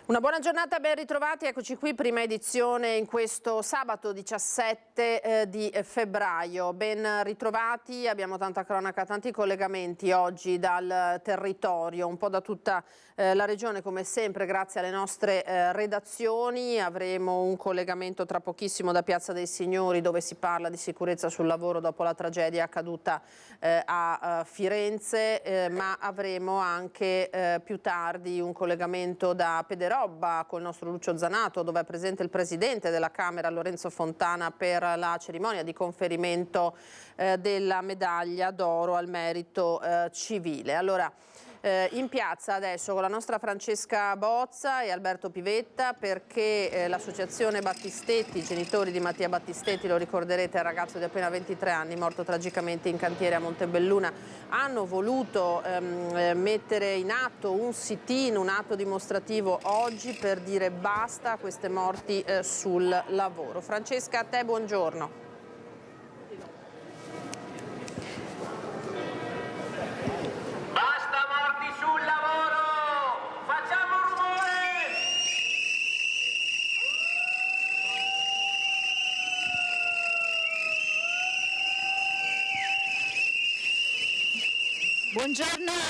Una buona giornata, ben ritrovati, eccoci qui, prima edizione in questo sabato 17 di febbraio. Ben ritrovati, abbiamo tanta cronaca, tanti collegamenti oggi dal territorio, un po' da tutta la regione come sempre, grazie alle nostre redazioni. Avremo un collegamento tra pochissimo da Piazza dei Signori dove si parla di sicurezza sul lavoro dopo la tragedia accaduta a Firenze, ma avremo anche più tardi un collegamento da Pederobba con il nostro Lucio Zanato, dove è presente il presidente della Camera Lorenzo Fontana per la cerimonia di conferimento della medaglia d'oro al merito civile. Allora, in piazza adesso con la nostra Francesca Bozza e Alberto Pivetta, perché l'associazione Battistetti, i genitori di Mattia Battistetti, lo ricorderete, è un ragazzo di appena 23 anni morto tragicamente in cantiere a Montebelluna, hanno voluto mettere in atto un sit-in, un atto dimostrativo oggi per dire basta a queste morti sul lavoro. Francesca, a te buongiorno.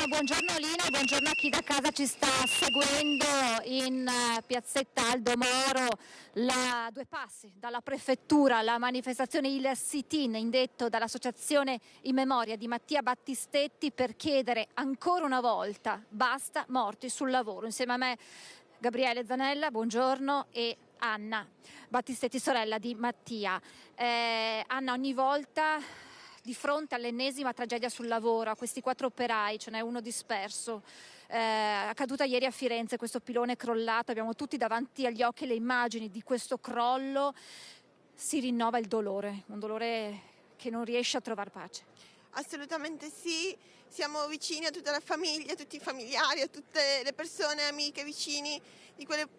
Buongiorno Lina, buongiorno a chi da casa ci sta seguendo in piazzetta Aldo Moro, due passi dalla prefettura, la manifestazione, il sit-in indetto dall'associazione in memoria di Mattia Battistetti per chiedere ancora una volta basta morti sul lavoro. Insieme a me Gabriele Zanella, buongiorno, e Anna Battistetti, sorella di Mattia. Anna, ogni volta di fronte all'ennesima tragedia sul lavoro, a questi 4 operai, ce n'è uno disperso, accaduta ieri a Firenze, questo pilone crollato, abbiamo tutti davanti agli occhi le immagini di questo crollo, si rinnova il dolore, un dolore che non riesce a trovare pace. Assolutamente sì, siamo vicini a tutta la famiglia, a tutti i familiari, a tutte le persone, amiche, vicini di quelle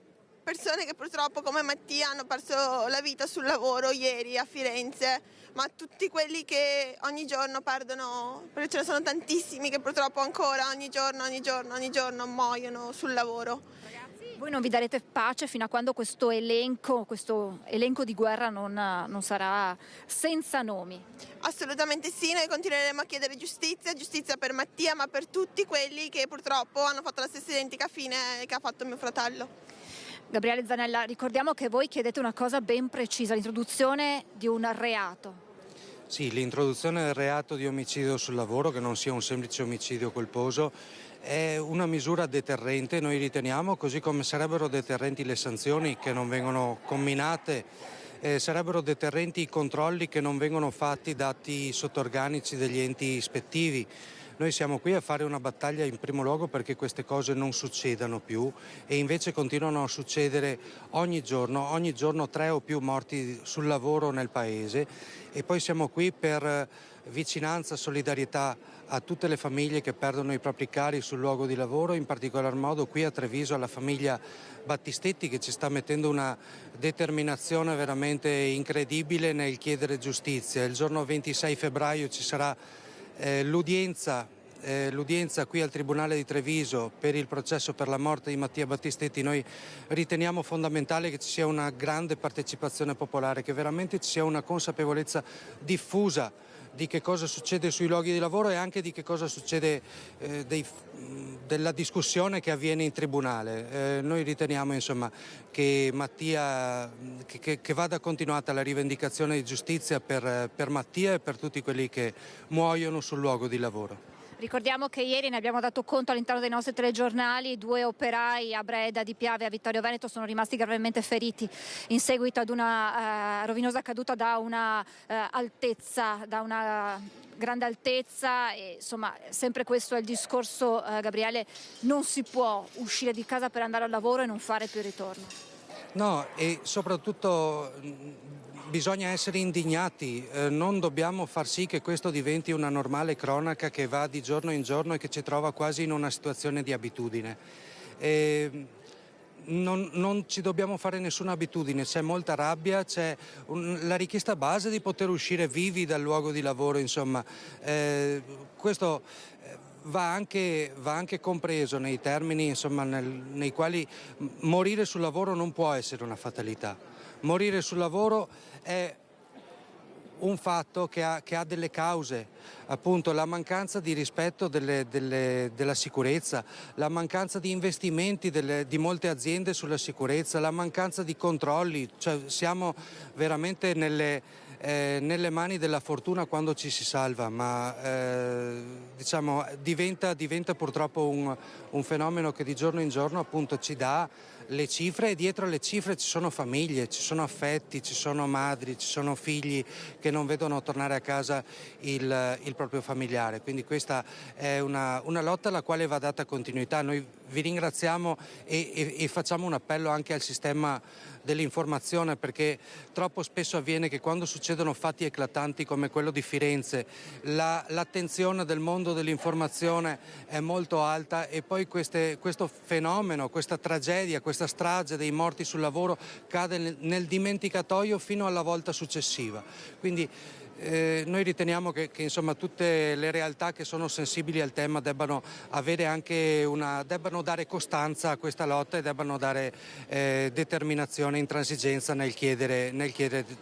persone che purtroppo come Mattia hanno perso la vita sul lavoro ieri a Firenze, ma tutti quelli che ogni giorno perdono, perché ce ne sono tantissimi che purtroppo ancora ogni giorno muoiono sul lavoro. Ragazzi, voi non vi darete pace fino a quando questo elenco di guerra non sarà senza nomi? Assolutamente sì, noi continueremo a chiedere giustizia per Mattia, ma per tutti quelli che purtroppo hanno fatto la stessa identica fine che ha fatto mio fratello. Gabriele Zanella, ricordiamo che voi chiedete una cosa ben precisa, l'introduzione di un reato. Sì, l'introduzione del reato di omicidio sul lavoro, che non sia un semplice omicidio colposo, è una misura deterrente, noi riteniamo, così come sarebbero deterrenti le sanzioni che non vengono comminate, sarebbero deterrenti i controlli che non vengono fatti da atti sottorganici degli enti ispettivi. Noi siamo qui a fare una battaglia in primo luogo perché queste cose non succedano più e invece continuano a succedere ogni giorno 3 o più morti sul lavoro nel Paese, e poi siamo qui per vicinanza, solidarietà a tutte le famiglie che perdono i propri cari sul luogo di lavoro, in particolar modo qui a Treviso alla famiglia Battistetti che ci sta mettendo una determinazione veramente incredibile nel chiedere giustizia. Il giorno 26 febbraio ci sarà l'udienza qui al Tribunale di Treviso per il processo per la morte di Mattia Battistetti. Noi riteniamo fondamentale che ci sia una grande partecipazione popolare, che veramente ci sia una consapevolezza diffusa di che cosa succede sui luoghi di lavoro e anche di che cosa succede della discussione che avviene in tribunale. Noi riteniamo insomma che Mattia, che vada continuata la rivendicazione di giustizia per Mattia e per tutti quelli che muoiono sul luogo di lavoro. Ricordiamo che ieri ne abbiamo dato conto all'interno dei nostri telegiornali, 2 operai a Breda di Piave e a Vittorio Veneto sono rimasti gravemente feriti in seguito ad una rovinosa caduta da una grande altezza, e insomma sempre questo è il discorso, Gabriele, non si può uscire di casa per andare al lavoro e non fare più ritorno. No, e soprattutto bisogna essere indignati, non dobbiamo far sì che questo diventi una normale cronaca che va di giorno in giorno e che ci trova quasi in una situazione di abitudine. Non ci dobbiamo fare nessuna abitudine, c'è molta rabbia, c'è la richiesta base di poter uscire vivi dal luogo di lavoro, insomma, questo va anche compreso nei termini, insomma, nei quali morire sul lavoro non può essere una fatalità. Morire sul lavoro è un fatto che ha delle cause, appunto la mancanza di rispetto della sicurezza, la mancanza di investimenti di molte aziende sulla sicurezza, la mancanza di controlli, cioè siamo veramente nelle mani della fortuna quando ci si salva, ma diciamo diventa purtroppo un fenomeno che di giorno in giorno appunto ci dà le cifre, e dietro le cifre ci sono famiglie, ci sono affetti, ci sono madri, ci sono figli che non vedono tornare a casa il proprio familiare. Quindi questa è una lotta alla quale va data continuità. Noi vi ringraziamo e facciamo un appello anche al sistema dell'informazione, perché troppo spesso avviene che quando succedono fatti eclatanti come quello di Firenze l'attenzione del mondo dell'informazione è molto alta, e poi questo fenomeno, questa tragedia, questa strage dei morti sul lavoro cade nel dimenticatoio fino alla volta successiva. Quindi noi riteniamo che insomma tutte le realtà che sono sensibili al tema debbano dare costanza a questa lotta e debbano dare determinazione e intransigenza nel chiedere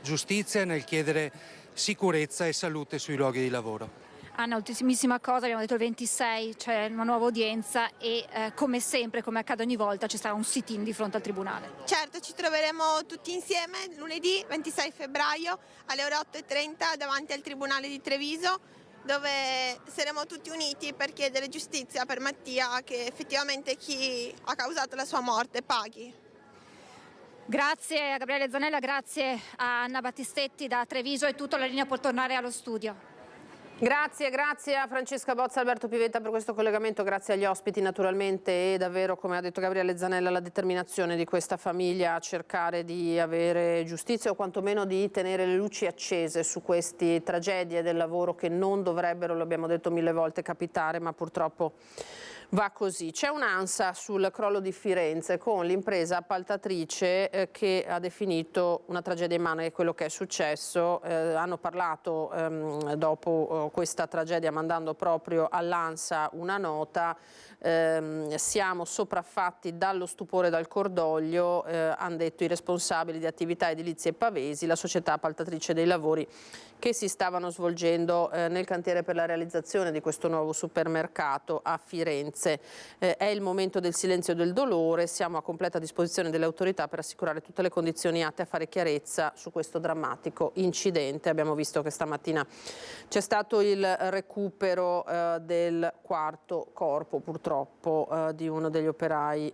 giustizia e nel chiedere sicurezza e salute sui luoghi di lavoro. Anna, ultimissima cosa, abbiamo detto il 26 c'è una nuova udienza e come sempre, come accade ogni volta, ci sarà un sit-in di fronte al Tribunale. Certo, ci troveremo tutti insieme lunedì 26 febbraio alle ore 8:30 davanti al Tribunale di Treviso, dove saremo tutti uniti per chiedere giustizia per Mattia, che effettivamente chi ha causato la sua morte paghi. Grazie a Gabriele Zanella, grazie a Anna Battistetti da Treviso. È tutto, la linea può tornare allo studio. Grazie a Francesca Bozza, Alberto Pivetta per questo collegamento, grazie agli ospiti naturalmente, e davvero, come ha detto Gabriele Zanella, la determinazione di questa famiglia a cercare di avere giustizia o quantomeno di tenere le luci accese su queste tragedie del lavoro che non dovrebbero, lo abbiamo detto 1000 volte, capitare, ma purtroppo va così. C'è un'ansia sul crollo di Firenze con l'impresa appaltatrice che ha definito una tragedia immane, è quello che è successo. Hanno parlato dopo questa tragedia mandando proprio all'ANSA una nota. Siamo sopraffatti dallo stupore e dal cordoglio, hanno detto i responsabili di attività edilizie Pavesi, la società appaltatrice dei lavori che si stavano svolgendo nel cantiere per la realizzazione di questo nuovo supermercato a Firenze. È il momento del silenzio e del dolore, siamo a completa disposizione delle autorità per assicurare tutte le condizioni atte a fare chiarezza su questo drammatico incidente. Abbiamo visto che stamattina c'è stato il recupero del quarto corpo, purtroppo, di uno degli operai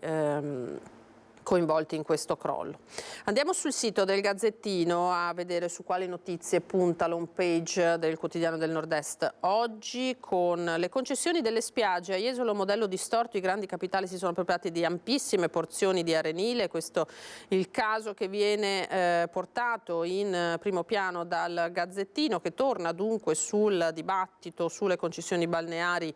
coinvolti in questo crollo. Andiamo sul sito del Gazzettino a vedere su quali notizie punta l'home page del Quotidiano del Nord-Est oggi, con le concessioni delle spiagge. A Jesolo, modello distorto, i grandi capitali si sono appropriati di ampissime porzioni di arenile. Questo è il caso che viene portato in primo piano dal Gazzettino, che torna dunque sul dibattito sulle concessioni balneari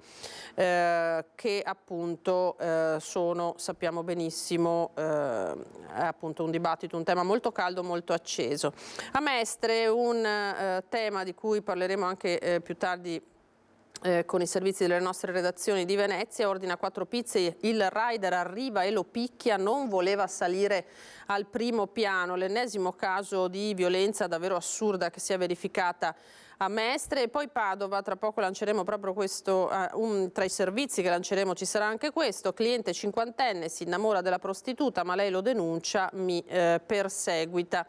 che appunto sono, sappiamo benissimo, è appunto un dibattito, un tema molto caldo, molto acceso. A Mestre, un tema di cui parleremo anche più tardi con i servizi delle nostre redazioni di Venezia. Ordina 4 pizze, il rider arriva e lo picchia, non voleva salire al primo piano. L'ennesimo caso di violenza davvero assurda che si è verificata a Mestre. E poi Padova, tra poco lanceremo proprio questo, tra i servizi che lanceremo ci sarà anche questo. Cliente 50enne si innamora della prostituta, ma lei lo denuncia, mi perseguita.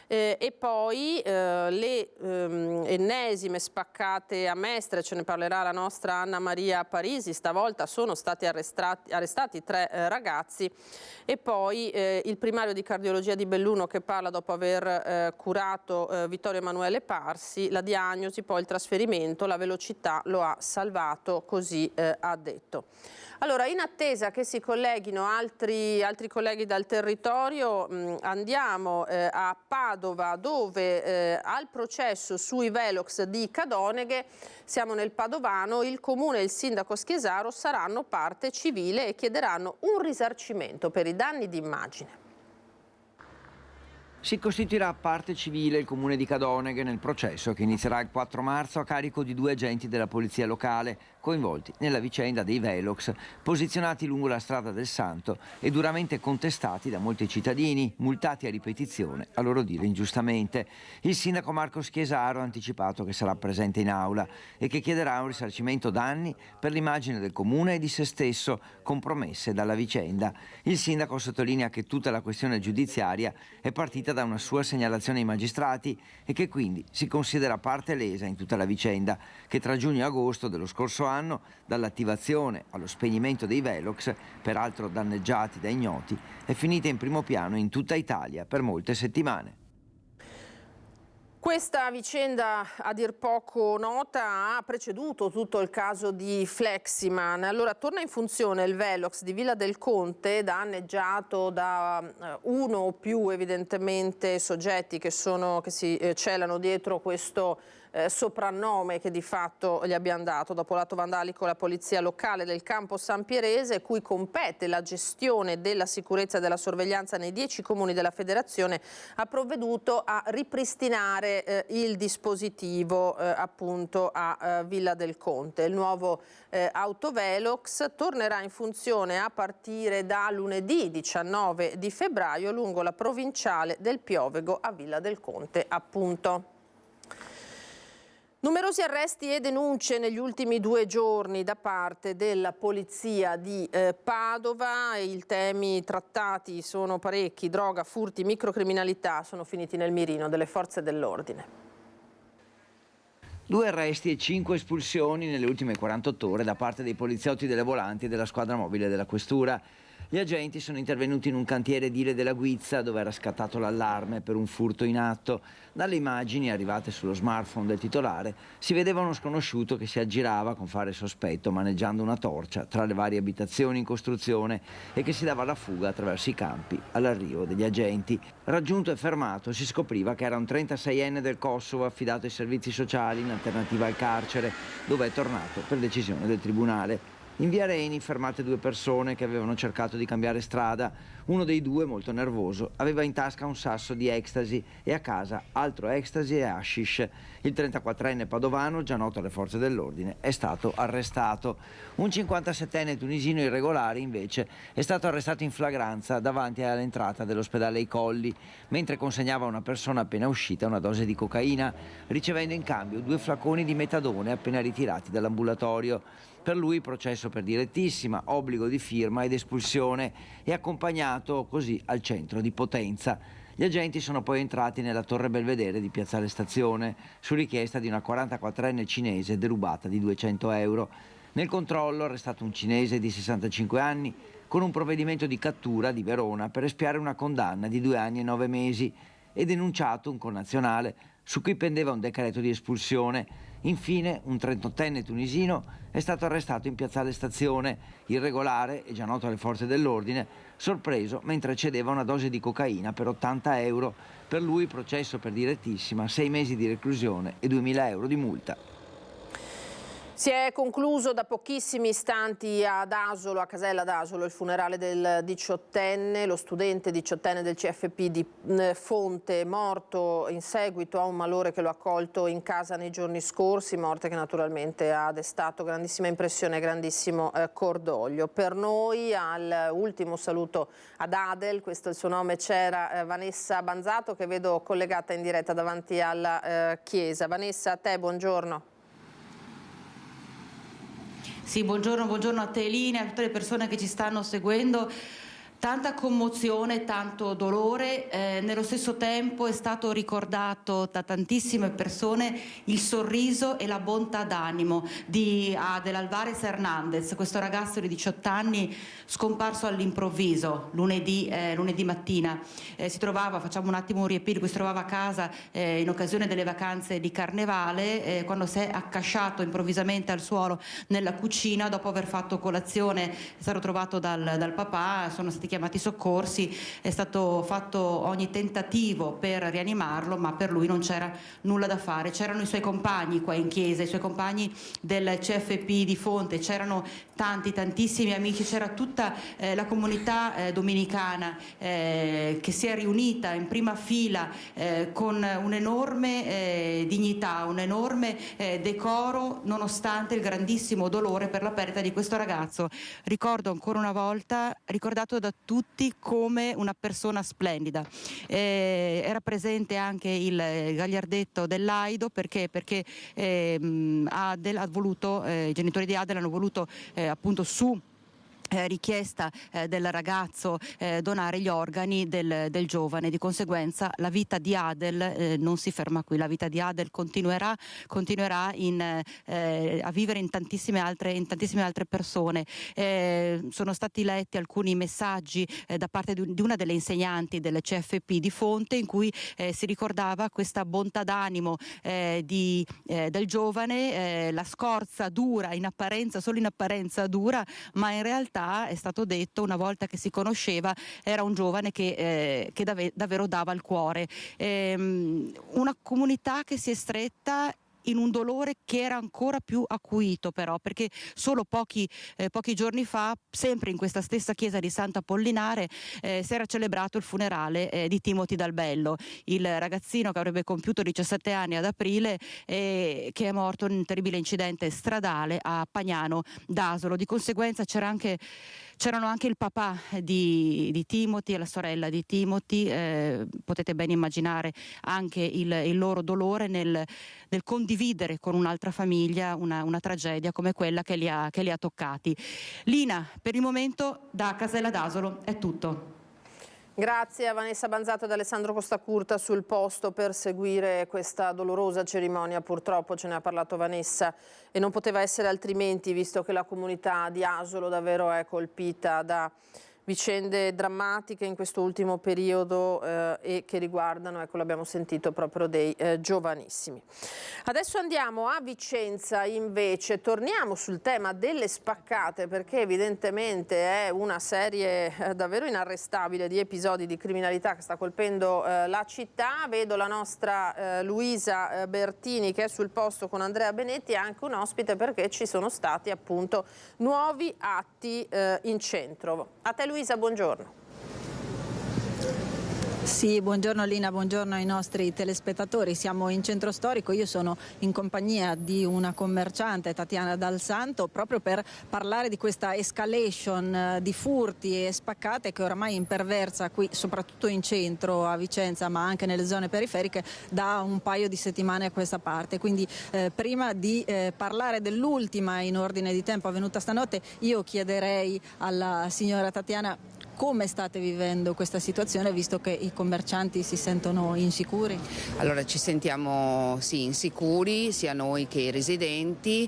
E poi le ennesime spaccate a Mestre, ce ne parlerà la nostra Anna Maria Parisi. Stavolta sono stati arrestati 3 ragazzi. E poi il primario di cardiologia di Belluno che parla dopo aver curato Vittorio Emanuele Parsi, la diagnosi, poi il trasferimento, la velocità lo ha salvato, così ha detto. Allora, in attesa che si colleghino altri colleghi dal territorio, andiamo a Padova, dove al processo sui velox di Cadoneghe, siamo nel Padovano, il comune e il sindaco Schiesaro saranno parte civile e chiederanno un risarcimento per i danni d'immagine. Si costituirà parte civile il comune di Cadoneghe nel processo che inizierà il 4 marzo a carico di 2 agenti della polizia locale coinvolti nella vicenda dei Velox posizionati lungo la strada del Santo e duramente contestati da molti cittadini, multati a ripetizione, a loro dire ingiustamente. Il sindaco Marco Schiesaro ha anticipato che sarà presente in aula e che chiederà un risarcimento danni per l'immagine del comune e di se stesso compromesse dalla vicenda. Il sindaco sottolinea che tutta la questione giudiziaria è partita da una sua segnalazione ai magistrati e che quindi si considera parte lesa in tutta la vicenda che tra giugno e agosto dello scorso anno, dall'attivazione allo spegnimento dei Velox, peraltro danneggiati da ignoti, è finita in primo piano in tutta Italia per molte settimane. Questa vicenda a dir poco nota ha preceduto tutto il caso di Fleximan. Allora torna in funzione il Velox di Villa del Conte, danneggiato da uno o più evidentemente soggetti che si celano dietro questo soprannome che di fatto gli abbiamo dato dopo l'atto vandalico la polizia locale del campo San Pierese, cui compete la gestione della sicurezza e della sorveglianza nei 10 comuni della federazione, ha provveduto a ripristinare il dispositivo appunto a Villa del Conte. Il nuovo autovelox tornerà in funzione a partire da lunedì 19 di febbraio lungo la provinciale del Piovego a Villa del Conte appunto. Numerosi arresti e denunce negli ultimi 2 giorni da parte della polizia di Padova. I temi trattati sono parecchi: droga, furti, microcriminalità, sono finiti nel mirino delle forze dell'ordine. 2 arresti e 5 espulsioni nelle ultime 48 ore da parte dei poliziotti delle volanti e della squadra mobile della questura. Gli agenti sono intervenuti in un cantiere edile della Guizza dove era scattato l'allarme per un furto in atto. Dalle immagini arrivate sullo smartphone del titolare si vedeva uno sconosciuto che si aggirava con fare sospetto maneggiando una torcia tra le varie abitazioni in costruzione e che si dava alla fuga attraverso i campi all'arrivo degli agenti. Raggiunto e fermato si scopriva che era un 36enne del Kosovo affidato ai servizi sociali in alternativa al carcere, dove è tornato per decisione del tribunale. In via Reni fermate 2 persone che avevano cercato di cambiare strada. Uno dei 2, molto nervoso, aveva in tasca un sasso di ecstasy e a casa altro ecstasy e hashish. Il 34enne padovano, già noto alle forze dell'ordine, è stato arrestato. Un 57enne tunisino irregolare, invece, è stato arrestato in flagranza davanti all'entrata dell'ospedale I Colli, mentre consegnava a una persona appena uscita una dose di cocaina, ricevendo in cambio 2 flaconi di metadone appena ritirati dall'ambulatorio. Per lui processo per direttissima, obbligo di firma ed espulsione e accompagnato così al centro di Potenza. Gli agenti sono poi entrati nella Torre Belvedere di Piazzale Stazione su richiesta di una 44enne cinese derubata di 200 euro. Nel controllo è arrestato un cinese di 65 anni con un provvedimento di cattura di Verona per espiare una condanna di 2 anni e 9 mesi e denunciato un connazionale su cui pendeva un decreto di espulsione. Infine, un 38enne tunisino è stato arrestato in Piazzale Stazione, irregolare e già noto alle forze dell'ordine, sorpreso mentre cedeva una dose di cocaina per 80 euro. Per lui processo per direttissima, 6 mesi di reclusione e 2.000 euro di multa. Si è concluso da pochissimi istanti ad Asolo, a Casella d'Asolo, il funerale del 18enne, lo studente 18enne del CFP di Fonte, morto in seguito a un malore che lo ha colto in casa nei giorni scorsi, morte che naturalmente ha destato grandissima impressione e grandissimo cordoglio. Per noi, al ultimo saluto ad Adel, questo è il suo nome, c'era Vanessa Banzato che vedo collegata in diretta davanti alla chiesa. Vanessa, a te, buongiorno. Sì, buongiorno a te Elina e a tutte le persone che ci stanno seguendo. Tanta commozione, tanto dolore, nello stesso tempo è stato ricordato da tantissime persone il sorriso e la bontà d'animo di Adel Alvarez Hernandez, questo ragazzo di 18 anni scomparso all'improvviso lunedì mattina. Si trovava, facciamo un attimo un riepilogo, si trovava a casa in occasione delle vacanze di Carnevale, quando si è accasciato improvvisamente al suolo nella cucina dopo aver fatto colazione. È stato trovato dal papà, sono stati stati chiamati soccorsi, è stato fatto ogni tentativo per rianimarlo, ma per lui non c'era nulla da fare. C'erano i suoi compagni qua in chiesa, i suoi compagni del CFP di Fonte, c'erano tantissimi amici, c'era tutta la comunità dominicana che si è riunita in prima fila con un'enorme dignità, un enorme decoro, nonostante il grandissimo dolore per la perdita di questo ragazzo. Ricordo ancora una volta, ricordato da tutti come una persona splendida. Era presente anche il gagliardetto dell'Aido perché Adel ha voluto, i genitori di Adel hanno voluto appunto su richiesta del ragazzo donare gli organi del giovane. Di conseguenza la vita di Adel non si ferma qui, la vita di Adel continuerà a vivere in tantissime altre persone. Sono stati letti alcuni messaggi da parte di una delle insegnanti del CFP di Fonte in cui si ricordava questa bontà d'animo del giovane, la scorza dura, solo in apparenza dura, ma in realtà è stato detto, una volta che si conosceva, era un giovane che davvero dava il cuore. Una comunità che si è stretta in un dolore che era ancora più acuito però, perché solo pochi giorni fa, sempre in questa stessa chiesa di Sant'Apollinare, si era celebrato il funerale di Timothy Dal Bello, il ragazzino che avrebbe compiuto 17 anni ad aprile che è morto in un terribile incidente stradale a Pagnano d'Asolo. Di conseguenza c'erano anche il papà di Timothy e la sorella di Timothy. Potete ben immaginare anche il loro dolore nel condividere con un'altra famiglia una tragedia come quella che li ha toccati. Lina, per il momento da Casella d'Asolo è tutto. Grazie a Vanessa Banzato ed Alessandro Costacurta sul posto per seguire questa dolorosa cerimonia. Purtroppo ce ne ha parlato Vanessa e non poteva essere altrimenti, visto che la comunità di Asolo davvero è colpita da vicende drammatiche in questo ultimo periodo e che riguardano, ecco, l'abbiamo sentito, proprio dei giovanissimi. Adesso andiamo a Vicenza invece, torniamo sul tema delle spaccate perché evidentemente è una serie davvero inarrestabile di episodi di criminalità che sta colpendo la città. Vedo la nostra Luisa Bertini che è sul posto con Andrea Benetti e anche un ospite perché ci sono stati appunto nuovi atti in centro. A te Luisa, buongiorno. Sì, buongiorno Lina, buongiorno ai nostri telespettatori. Siamo in centro storico, io sono in compagnia di una commerciante, Tatiana Dal Santo, proprio per parlare di questa escalation di furti e spaccate che oramai imperversa qui, soprattutto in centro a Vicenza, ma anche nelle zone periferiche, da un paio di settimane a questa parte. Quindi prima di parlare dell'ultima in ordine di tempo avvenuta stanotte, io chiederei alla signora Tatiana come state vivendo questa situazione, visto che i commercianti si sentono insicuri? Allora ci sentiamo sì insicuri, sia noi che i residenti,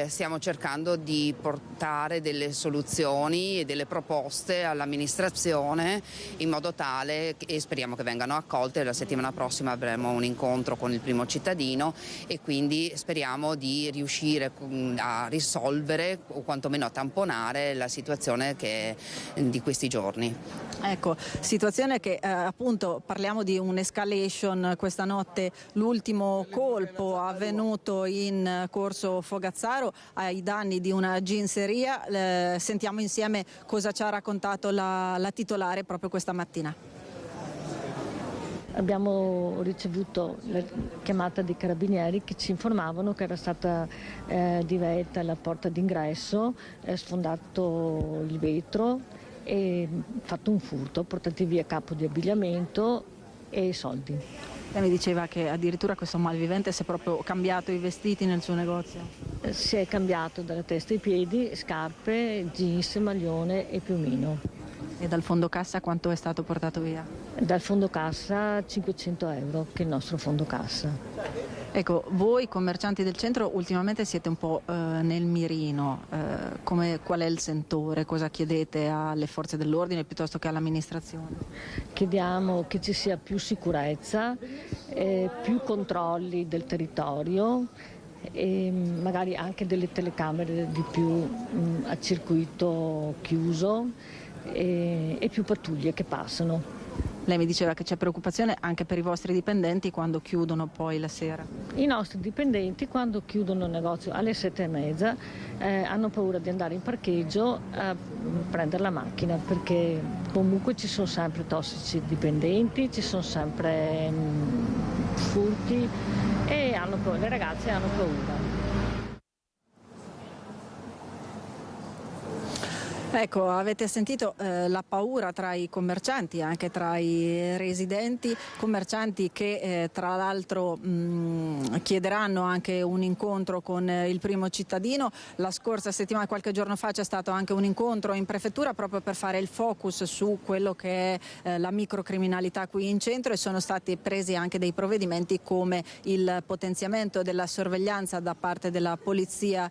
stiamo cercando di portare delle soluzioni e delle proposte all'amministrazione in modo tale, e speriamo che vengano accolte. La settimana prossima avremo un incontro con il primo cittadino e quindi speriamo di riuscire a risolvere o quantomeno a tamponare la situazione di questi giorni. Ecco, situazione che appunto parliamo di un'escalation questa notte, l'ultimo colpo avvenuto in Corso Fogazzaro ai danni di una ginseria. Sentiamo insieme cosa ci ha raccontato la titolare proprio questa mattina. Abbiamo ricevuto la chiamata dei carabinieri che ci informavano che era stata divetta la porta d'ingresso, sfondato il vetro e fatto un furto, portati via capo di abbigliamento e soldi. Lei mi diceva che addirittura questo malvivente si è proprio cambiato i vestiti nel suo negozio. Si è cambiato dalla testa ai piedi, scarpe, jeans, maglione e piumino. E dal fondo cassa quanto è stato portato via? Dal fondo cassa 500 euro, che è il nostro fondo cassa. Ecco, voi commercianti del centro ultimamente siete un po' nel mirino, qual è il sentore? Cosa chiedete alle forze dell'ordine piuttosto che all'amministrazione? Chiediamo che ci sia più sicurezza, più controlli del territorio e magari anche delle telecamere di più a circuito chiuso, e più pattuglie che passano. Lei mi diceva che c'è preoccupazione anche per i vostri dipendenti quando chiudono poi la sera. I nostri dipendenti quando chiudono il negozio alle 7:30 hanno paura di andare in parcheggio a prendere la macchina, perché comunque ci sono sempre tossici dipendenti, ci sono sempre furti e le ragazze hanno paura. Ecco, avete sentito la paura tra i commercianti, anche tra i residenti, commercianti che tra l'altro chiederanno anche un incontro con il primo cittadino. La scorsa settimana, qualche giorno fa, c'è stato anche un incontro in prefettura proprio per fare il focus su quello che è la microcriminalità qui in centro, e sono stati presi anche dei provvedimenti come il potenziamento della sorveglianza da parte della polizia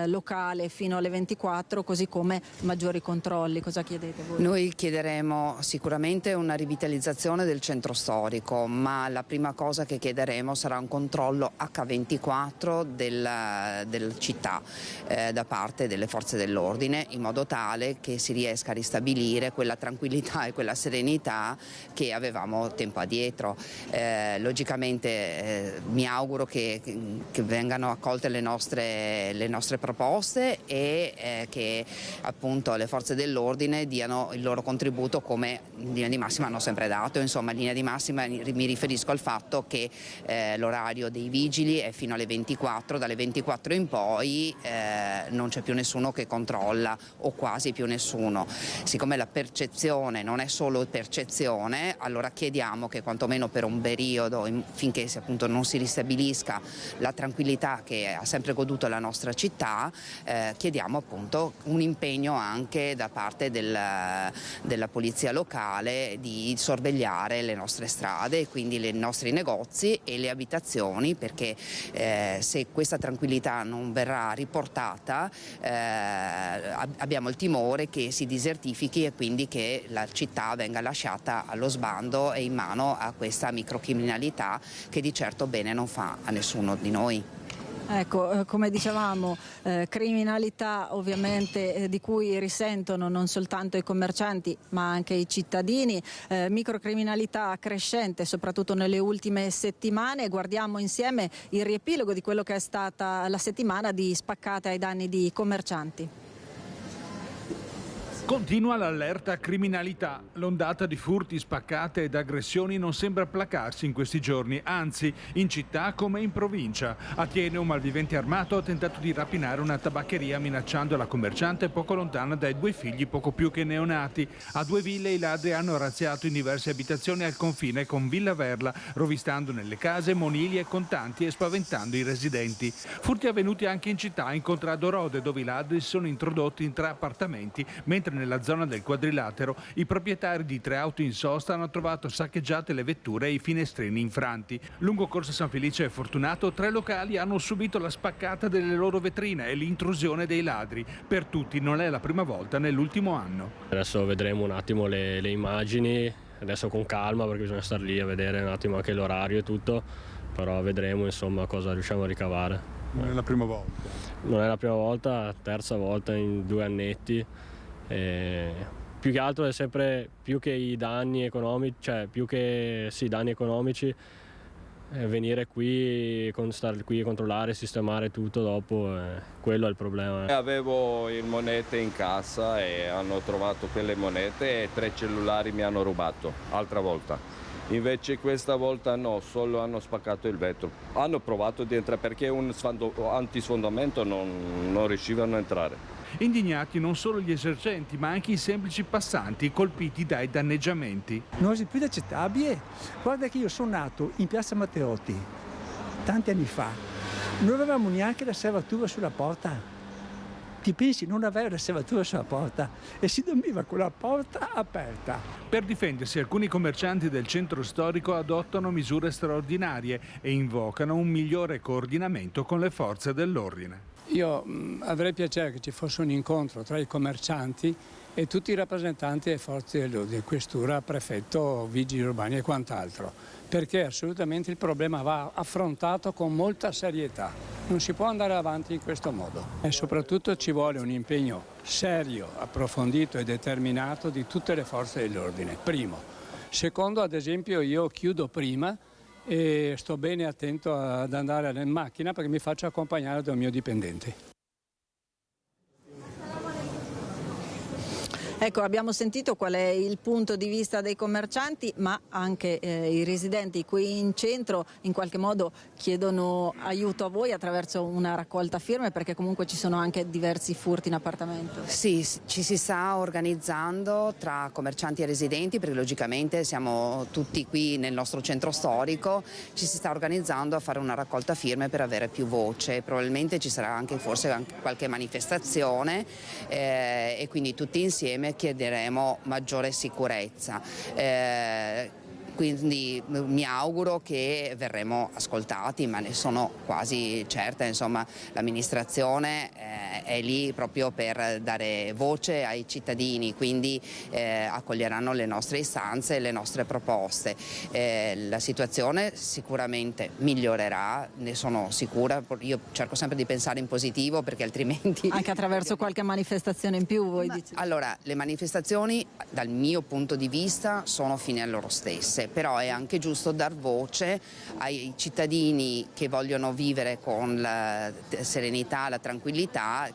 locale fino alle 24, così come maggiori controlli. Cosa chiedete voi? Noi chiederemo sicuramente una rivitalizzazione del centro storico, ma la prima cosa che chiederemo sarà un controllo H24 della città da parte delle forze dell'ordine, in modo tale che si riesca a ristabilire quella tranquillità e quella serenità che avevamo tempo addietro. Logicamente mi auguro che vengano accolte le nostre proposte e che appunto le forze dell'ordine diano il loro contributo, come in linea di massima hanno sempre dato. Insomma, in linea di massima mi riferisco al fatto che l'orario dei vigili è fino alle 24, dalle 24 in poi non c'è più nessuno che controlla, o quasi più nessuno. Siccome la percezione non è solo percezione, allora chiediamo che quantomeno per un periodo, finché appunto non si ristabilisca la tranquillità che ha sempre goduto la nostra città, chiediamo appunto un impegno anche da parte della polizia locale di sorvegliare le nostre strade, quindi i nostri negozi e le abitazioni, perché se questa tranquillità non verrà riportata abbiamo il timore che si disertifichi e quindi che la città venga lasciata allo sbando e in mano a questa microcriminalità che di certo bene non fa a nessuno di noi. Ecco, come dicevamo, criminalità ovviamente di cui risentono non soltanto i commercianti ma anche i cittadini, microcriminalità crescente soprattutto nelle ultime settimane. Guardiamo insieme il riepilogo di quello che è stata la settimana di spaccate ai danni di commercianti. Continua l'allerta criminalità. L'ondata di furti, spaccate ed aggressioni non sembra placarsi in questi giorni, anzi, in città come in provincia. A Thiene un malvivente armato ha tentato di rapinare una tabaccheria minacciando la commerciante poco lontana dai due figli poco più che neonati. A Due Ville i ladri hanno razziato in diverse abitazioni al confine con Villa Verla, rovistando nelle case monili e contanti e spaventando i residenti. Furti avvenuti anche in città, in Contrado Rode, dove i ladri si sono introdotti in 3 appartamenti, mentre nella zona del Quadrilatero i proprietari di 3 auto in sosta hanno trovato saccheggiate le vetture e i finestrini infranti. Lungo Corso San Felice e Fortunato 3 locali hanno subito la spaccata delle loro vetrine e l'intrusione dei ladri. Per tutti non è la prima volta nell'ultimo anno. Adesso vedremo un attimo le immagini, adesso con calma, perché bisogna star lì a vedere un attimo anche l'orario e tutto, però vedremo insomma cosa riusciamo a ricavare. Non è la prima volta? Non è la prima volta, terza volta in 2 annetti. Più che altro è sempre più che i danni economici, danni economici, venire qui, stare qui a controllare, sistemare tutto dopo, quello è il problema. Avevo le monete in cassa e hanno trovato quelle monete e 3 cellulari mi hanno rubato, altra volta. Invece questa volta no, solo hanno spaccato il vetro. Hanno provato di entrare perché un antisfondamento non riuscivano a entrare. Indignati non solo gli esercenti ma anche i semplici passanti colpiti dai danneggiamenti. Non è più accettabile. Guarda che io sono nato in piazza Matteotti tanti anni fa, non avevamo neanche la serratura sulla porta. Ti pensi non avere la serratura sulla porta e si dormiva con la porta aperta. Per difendersi alcuni commercianti del centro storico adottano misure straordinarie e invocano un migliore coordinamento con le forze dell'ordine. Io avrei piacere che ci fosse un incontro tra i commercianti e tutti i rappresentanti delle forze dell'ordine, questura, prefetto, vigili urbani e quant'altro, perché assolutamente il problema va affrontato con molta serietà, non si può andare avanti in questo modo e soprattutto ci vuole un impegno serio, approfondito e determinato di tutte le forze dell'ordine, primo. Secondo, ad esempio, io chiudo prima e sto bene attento ad andare in macchina perché mi faccio accompagnare da un mio dipendente. Ecco, abbiamo sentito qual è il punto di vista dei commercianti, ma anche i residenti qui in centro in qualche modo chiedono aiuto a voi attraverso una raccolta firme, perché comunque ci sono anche diversi furti in appartamento. Sì, ci si sta organizzando tra commercianti e residenti, perché logicamente siamo tutti qui nel nostro centro storico, ci si sta organizzando a fare una raccolta firme per avere più voce. Probabilmente ci sarà anche forse anche qualche manifestazione e quindi tutti insieme chiederemo maggiore sicurezza. Quindi mi auguro che verremo ascoltati, ma ne sono quasi certa, insomma, l'amministrazione è lì proprio per dare voce ai cittadini, quindi accoglieranno le nostre istanze e le nostre proposte. La situazione sicuramente migliorerà, ne sono sicura, io cerco sempre di pensare in positivo perché altrimenti... Anche attraverso qualche manifestazione in più, voi dite? Allora, le manifestazioni dal mio punto di vista sono fine a loro stesse, però è anche giusto dar voce ai cittadini che vogliono vivere con la serenità, la tranquillità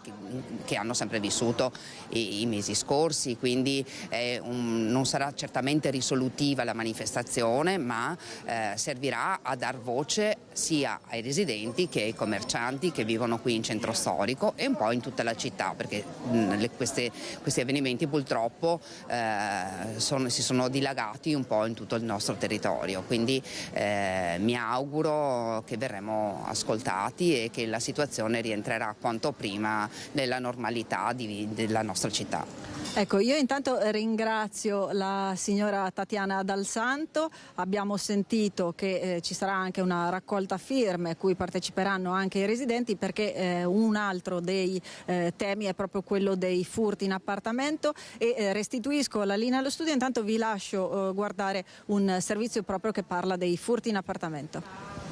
che hanno sempre vissuto i mesi scorsi, quindi non sarà certamente risolutiva la manifestazione, ma servirà a dar voce sia ai residenti che ai commercianti che vivono qui in centro storico e un po' in tutta la città, perché questi avvenimenti purtroppo si sono dilagati un po' in tutto il nostro territorio, quindi mi auguro che verremo ascoltati e che la situazione rientrerà quanto prima nella normalità della nostra città. Ecco, io intanto ringrazio la signora Tatiana Dal Santo, abbiamo sentito che ci sarà anche una raccolta firme a cui parteciperanno anche i residenti, perché un altro dei temi è proprio quello dei furti in appartamento, e restituisco la linea allo studio, intanto vi lascio guardare un servizio proprio che parla dei furti in appartamento.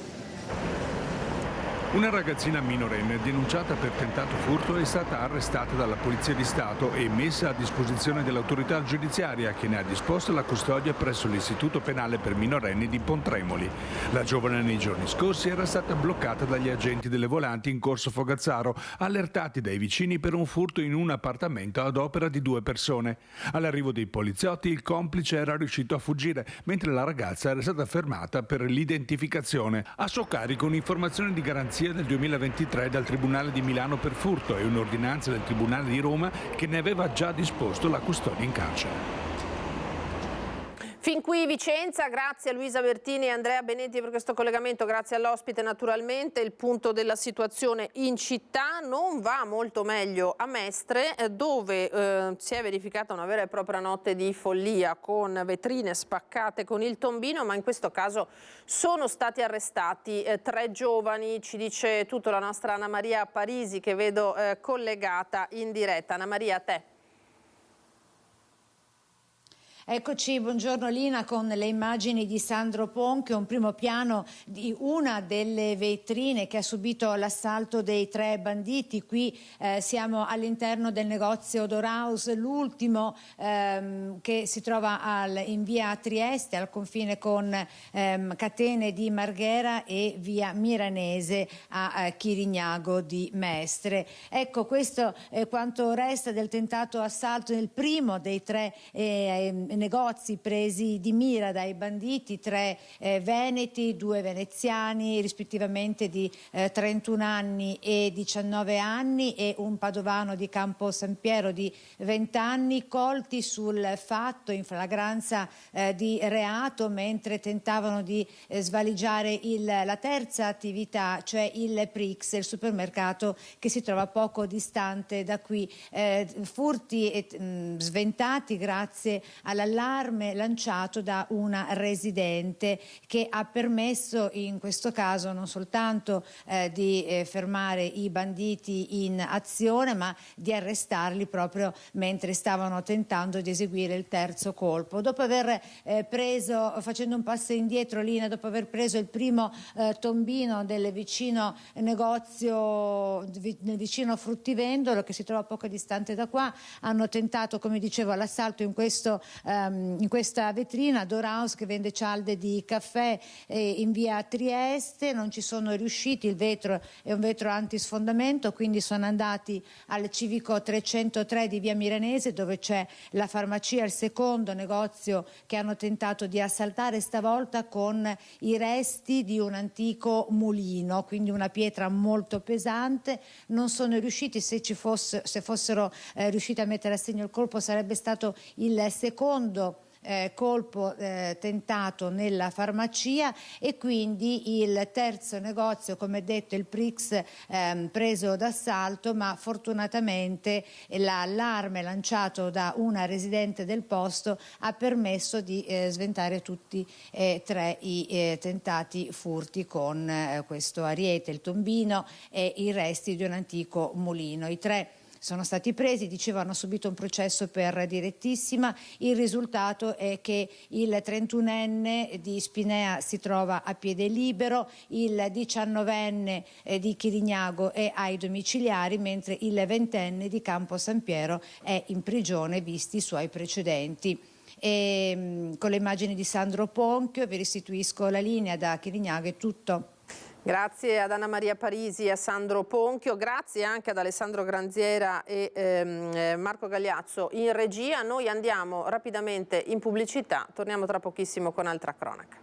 Una ragazzina minorenne denunciata per tentato furto è stata arrestata dalla Polizia di Stato e messa a disposizione dell'autorità giudiziaria, che ne ha disposto la custodia presso l'Istituto Penale per minorenni di Pontremoli. La giovane nei giorni scorsi era stata bloccata dagli agenti delle volanti in Corso Fogazzaro, allertati dai vicini per un furto in un appartamento ad opera di 2 persone. All'arrivo dei poliziotti il complice era riuscito a fuggire, mentre la ragazza era stata fermata per l'identificazione. A suo carico un'informazione di garanzia del 2023 dal Tribunale di Milano per furto e un'ordinanza del Tribunale di Roma che ne aveva già disposto la custodia in carcere. Fin qui Vicenza, grazie a Luisa Bertini e Andrea Benetti per questo collegamento, grazie all'ospite naturalmente. Il punto della situazione in città non va molto meglio a Mestre, dove si è verificata una vera e propria notte di follia con vetrine spaccate con il tombino, ma in questo caso sono stati arrestati 3 giovani, ci dice tutto la nostra Anna Maria Parisi, che vedo collegata in diretta. Anna Maria, a te. Eccoci, buongiorno Lina, con le immagini di Sandro Ponchio, un primo piano di una delle vetrine che ha subito l'assalto dei 3 banditi. Qui siamo all'interno del negozio Doraus, l'ultimo che si trova in via Trieste, al confine con Catene di Marghera e via Miranese a Chirignago di Mestre. Ecco, questo è quanto resta del tentato assalto nel primo dei 3 negozi presi di mira dai banditi, 3 veneti, 2 veneziani rispettivamente di 31 anni e 19 anni e un padovano di Campo San Piero di 20 anni, colti sul fatto in flagranza di reato mentre tentavano di svaligiare la terza attività, cioè il Prix, il supermercato che si trova poco distante da qui. Furti sventati grazie alla l'allarme lanciato da una residente che ha permesso in questo caso non soltanto di fermare i banditi in azione, ma di arrestarli proprio mentre stavano tentando di eseguire il terzo colpo. Dopo aver preso, facendo un passo indietro, Lina, dopo aver preso il primo tombino del vicino negozio, nel vicino fruttivendolo che si trova poco distante da qua, hanno tentato, come dicevo, l'assalto in questa vetrina Doraus che vende cialde di caffè in via Trieste. Non ci sono riusciti, il vetro è un vetro antisfondamento, quindi sono andati al civico 303 di via Milanese, dove c'è la farmacia, il secondo negozio che hanno tentato di assaltare, stavolta con i resti di un antico mulino, quindi una pietra molto pesante. Non sono riusciti, se fossero riusciti a mettere a segno il colpo sarebbe stato il secondo colpo tentato nella farmacia, e quindi il terzo negozio, come detto, il Prix, preso d'assalto, ma fortunatamente l'allarme lanciato da una residente del posto ha permesso di sventare tutti e tre i tentati furti con questo ariete, il tombino e i resti di un antico mulino. I tre sono stati presi, dicevo, hanno subito un processo per direttissima. Il risultato è che il 31enne di Spinea si trova a piede libero, il 19enne di Chirignago è ai domiciliari, mentre il 20enne di Campo San Piero è in prigione visti i suoi precedenti. Con le immagini di Sandro Ponchio vi restituisco la linea da Chirignago, è tutto. Grazie ad Anna Maria Parisi e a Sandro Ponchio, grazie anche ad Alessandro Granziera e Marco Gagliazzo in regia. Noi andiamo rapidamente in pubblicità, torniamo tra pochissimo con altra cronaca.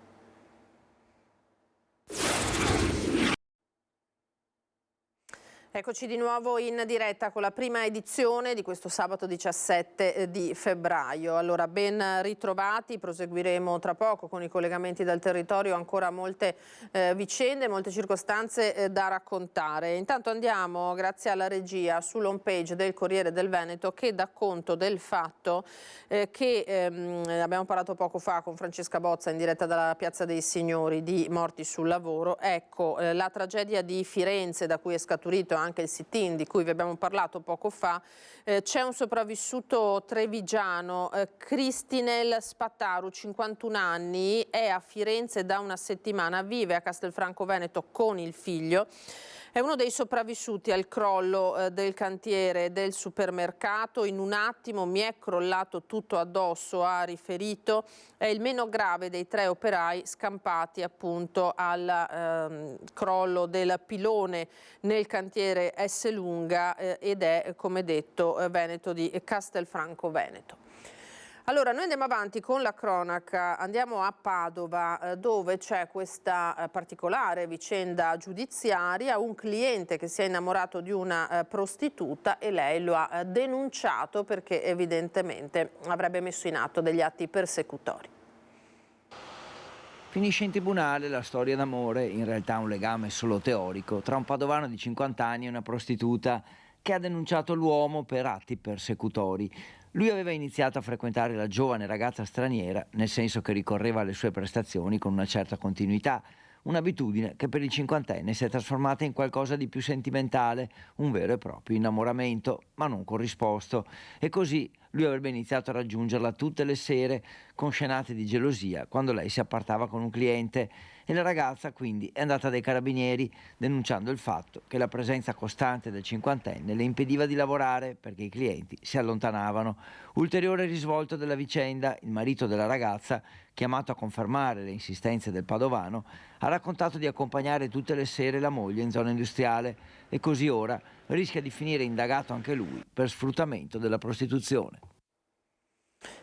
Eccoci di nuovo in diretta con la prima edizione di questo sabato 17 di febbraio. Allora, ben ritrovati, proseguiremo tra poco con i collegamenti dal territorio, ancora molte vicende, molte circostanze da raccontare. Intanto andiamo, grazie alla regia, sull'home page del Corriere del Veneto, che dà conto del fatto che abbiamo parlato poco fa con Francesca Bozza in diretta dalla Piazza dei Signori di morti sul lavoro. Ecco, la tragedia di Firenze, da cui è scaturito anche il sit-in di cui vi abbiamo parlato poco fa. C'è un sopravvissuto trevigiano, Cristinel Spattaru, 51 anni, è a Firenze da una settimana, vive a Castelfranco Veneto con il figlio. È uno dei sopravvissuti al crollo del cantiere del supermercato. In un attimo mi è crollato tutto addosso, ha riferito. È il meno grave dei tre operai scampati appunto al crollo del pilone nel cantiere Esselunga ed è, come detto, Veneto di Castelfranco Veneto. Allora, noi andiamo avanti con la cronaca, andiamo a Padova dove c'è questa particolare vicenda giudiziaria, un cliente che si è innamorato di una prostituta e lei lo ha denunciato perché evidentemente avrebbe messo in atto degli atti persecutori. Finisce in tribunale la storia d'amore, in realtà un legame solo teorico, tra un padovano di 50 anni e una prostituta che ha denunciato l'uomo per atti persecutori. Lui aveva iniziato a frequentare la giovane ragazza straniera, nel senso che ricorreva alle sue prestazioni con una certa continuità, un'abitudine che per il cinquantenne si è trasformata in qualcosa di più sentimentale, un vero e proprio innamoramento, ma non corrisposto. E così lui avrebbe iniziato a raggiungerla tutte le sere con scenate di gelosia quando lei si appartava con un cliente, e la ragazza quindi è andata dai carabinieri denunciando il fatto che la presenza costante del cinquantenne le impediva di lavorare perché i clienti si allontanavano. Ulteriore risvolto della vicenda, il marito della ragazza, chiamato a confermare le insistenze del padovano, ha raccontato di accompagnare tutte le sere la moglie in zona industriale e così ora rischia di finire indagato anche lui per sfruttamento della prostituzione.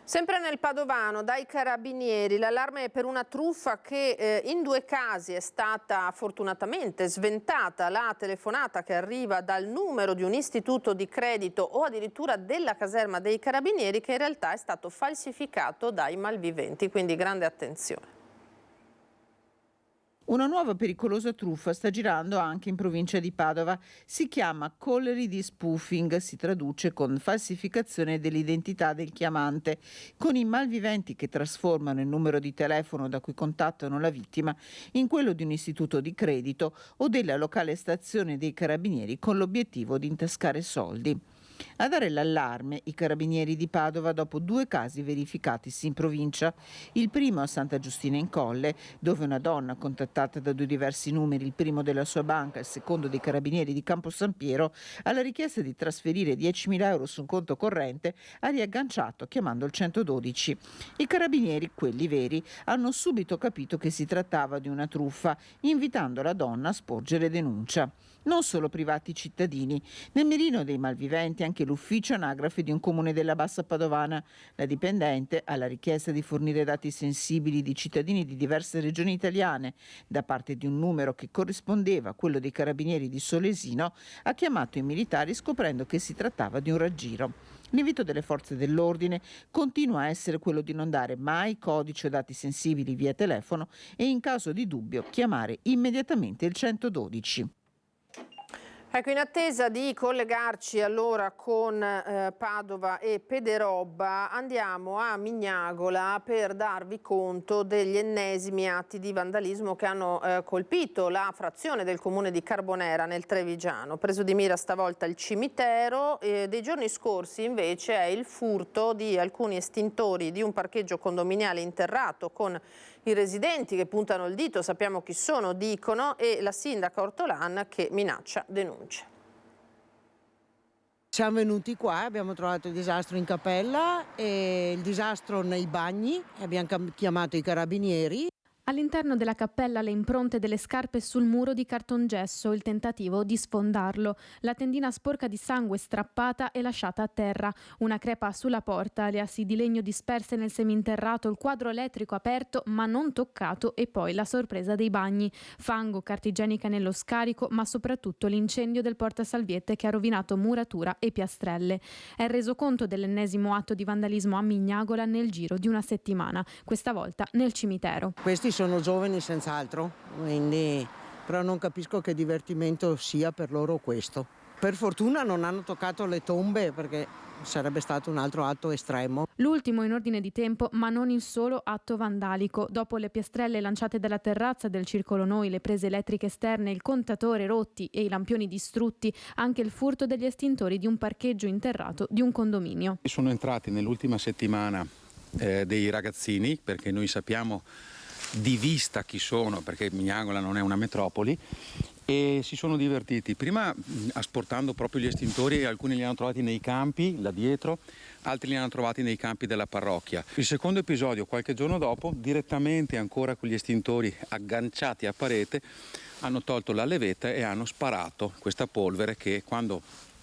Sempre nel Padovano, dai carabinieri, l'allarme per una truffa che in due casi è stata fortunatamente sventata. La telefonata che arriva dal numero di un istituto di credito o addirittura della caserma dei carabinieri, che in realtà è stato falsificato dai malviventi, quindi grande attenzione. Una nuova pericolosa truffa sta girando anche in provincia di Padova. Si chiama Colliery di spoofing, si traduce con falsificazione dell'identità del chiamante, con i malviventi che trasformano il numero di telefono da cui contattano la vittima in quello di un istituto di credito o della locale stazione dei carabinieri con l'obiettivo di intascare soldi. A dare l'allarme i carabinieri di Padova dopo 2 casi verificatisi in provincia. Il primo a Santa Giustina in Colle, dove una donna contattata da 2 diversi numeri, il primo della sua banca, il secondo dei carabinieri di Campo San Piero, alla richiesta di trasferire 10.000 euro su un conto corrente, ha riagganciato chiamando il 112. I carabinieri, quelli veri, hanno subito capito che si trattava di una truffa, invitando la donna a sporgere denuncia. Non solo privati cittadini, nel mirino dei malviventi anche l'ufficio anagrafe di un comune della Bassa Padovana. La dipendente, alla richiesta di fornire dati sensibili di cittadini di diverse regioni italiane da parte di un numero che corrispondeva a quello dei carabinieri di Solesino, ha chiamato i militari scoprendo che si trattava di un raggiro. L'invito delle forze dell'ordine continua a essere quello di non dare mai codici o dati sensibili via telefono e in caso di dubbio chiamare immediatamente il 112. Ecco, in attesa di collegarci allora con Padova e Pederobba, andiamo a Mignagola per darvi conto degli ennesimi atti di vandalismo che hanno colpito la frazione del comune di Carbonera nel Trevigiano. Preso di mira stavolta il cimitero, dei giorni scorsi invece è il furto di alcuni estintori di un parcheggio condominiale interrato con i residenti che puntano il dito, sappiamo chi sono, dicono, e la sindaca Ortolan che minaccia denunce. Siamo venuti qua, abbiamo trovato il disastro in cappella e il disastro nei bagni, abbiamo chiamato i carabinieri. All'interno della cappella le impronte delle scarpe sul muro di cartongesso, il tentativo di sfondarlo, la tendina sporca di sangue strappata e lasciata a terra, una crepa sulla porta, le assi di legno disperse nel seminterrato, il quadro elettrico aperto ma non toccato e poi la sorpresa dei bagni, fango, carta igienica nello scarico, ma soprattutto l'incendio del portasalviette che ha rovinato muratura e piastrelle. È reso conto dell'ennesimo atto di vandalismo a Mignagola nel giro di una settimana, questa volta nel cimitero. Questi sono giovani senz'altro, quindi però non capisco che divertimento sia per loro questo. Per fortuna non hanno toccato le tombe perché sarebbe stato un altro atto estremo. L'ultimo in ordine di tempo, ma non il solo atto vandalico. Dopo le piastrelle lanciate dalla terrazza del Circolo Noi, le prese elettriche esterne, il contatore rotti e i lampioni distrutti, anche il furto degli estintori di un parcheggio interrato di un condominio. Sono entrati nell'ultima settimana dei ragazzini, perché noi sappiamo di vista chi sono, perché Mignagola non è una metropoli, e si sono divertiti prima asportando proprio gli estintori. Alcuni li hanno trovati nei campi là dietro, altri li hanno trovati nei campi della parrocchia. Il secondo episodio, qualche giorno dopo, direttamente ancora con gli estintori agganciati a parete, hanno tolto la levetta e hanno sparato questa polvere che, quando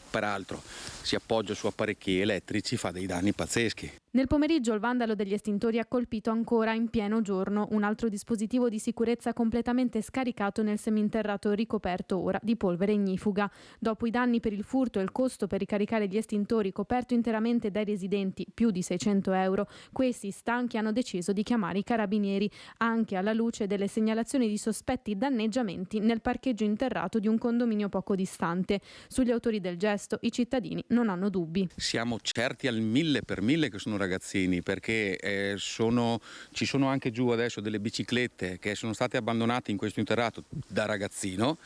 peraltro si appoggia su apparecchi elettrici, fa dei danni pazzeschi. Nel pomeriggio il vandalo degli estintori ha colpito ancora in pieno giorno un altro dispositivo di sicurezza completamente scaricato nel seminterrato, ricoperto ora di polvere ignifuga. Dopo i danni per il furto e il costo per ricaricare gli estintori coperto interamente dai residenti, più di 600 euro, questi stanchi hanno deciso di chiamare i carabinieri, anche alla luce delle segnalazioni di sospetti danneggiamenti nel parcheggio interrato di un condominio poco distante. Sugli autori del gesto i cittadini non hanno dubbi. Siamo certi al 1000% che sono ragazzini, perché ci sono anche giù adesso delle biciclette che sono state abbandonate in questo interrato da ragazzino,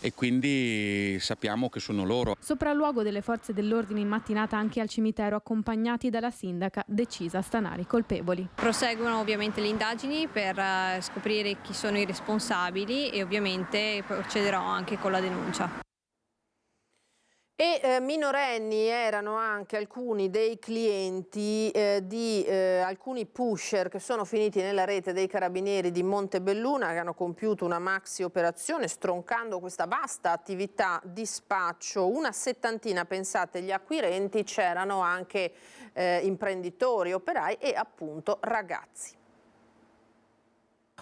e quindi sappiamo che sono loro. Sopralluogo delle forze dell'ordine in mattinata anche al cimitero, accompagnati dalla sindaca decisa a stanare i colpevoli. Proseguono ovviamente le indagini per scoprire chi sono i responsabili e ovviamente procederò anche con la denuncia. E minorenni erano anche alcuni dei clienti di alcuni pusher che sono finiti nella rete dei carabinieri di Montebelluna, che hanno compiuto una maxi operazione stroncando questa vasta attività di spaccio. Una settantina, pensate, gli acquirenti, c'erano anche imprenditori, operai e appunto ragazzi.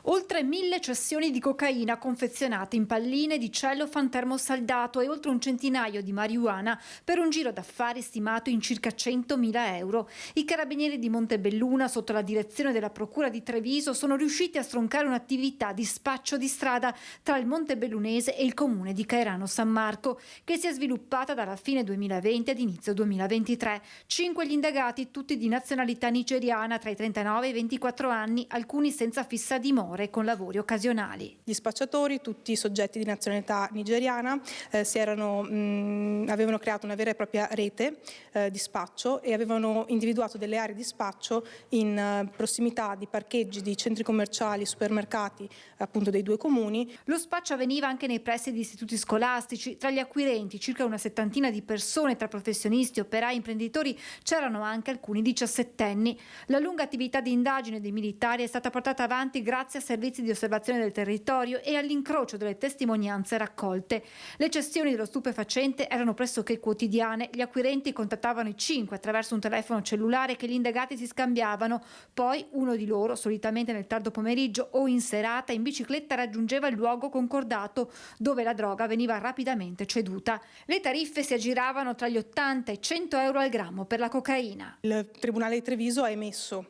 Oltre 1000 cessioni di cocaina confezionate in palline di cellofan termosaldato e oltre un centinaio di marijuana per un giro d'affari stimato in circa 100.000 euro. I carabinieri di Montebelluna, sotto la direzione della Procura di Treviso, sono riusciti a stroncare un'attività di spaccio di strada tra il Montebellunese e il comune di Cairano San Marco, che si è sviluppata dalla fine 2020 ad inizio 2023. 5 gli indagati, tutti di nazionalità nigeriana, tra i 39 e i 24 anni, alcuni senza fissa dimora e con lavori occasionali. Gli spacciatori, tutti soggetti di nazionalità nigeriana, avevano creato una vera e propria rete di spaccio e avevano individuato delle aree di spaccio in prossimità di parcheggi di centri commerciali, supermercati, appunto dei 2 comuni. Lo spaccio avveniva anche nei pressi di istituti scolastici. Tra gli acquirenti, circa una settantina di persone, tra professionisti, operai, imprenditori, c'erano anche alcuni 17enni. La lunga attività di indagine dei militari è stata portata avanti grazie a servizi di osservazione del territorio e all'incrocio delle testimonianze raccolte. Le cessioni dello stupefacente erano pressoché quotidiane. Gli acquirenti contattavano i 5 attraverso un telefono cellulare che gli indagati si scambiavano. Poi uno di loro, solitamente nel tardo pomeriggio o in serata, in bicicletta raggiungeva il luogo concordato dove la droga veniva rapidamente ceduta. Le tariffe si aggiravano tra gli 80 e 100 euro al grammo per la cocaina. Il Tribunale di Treviso ha emesso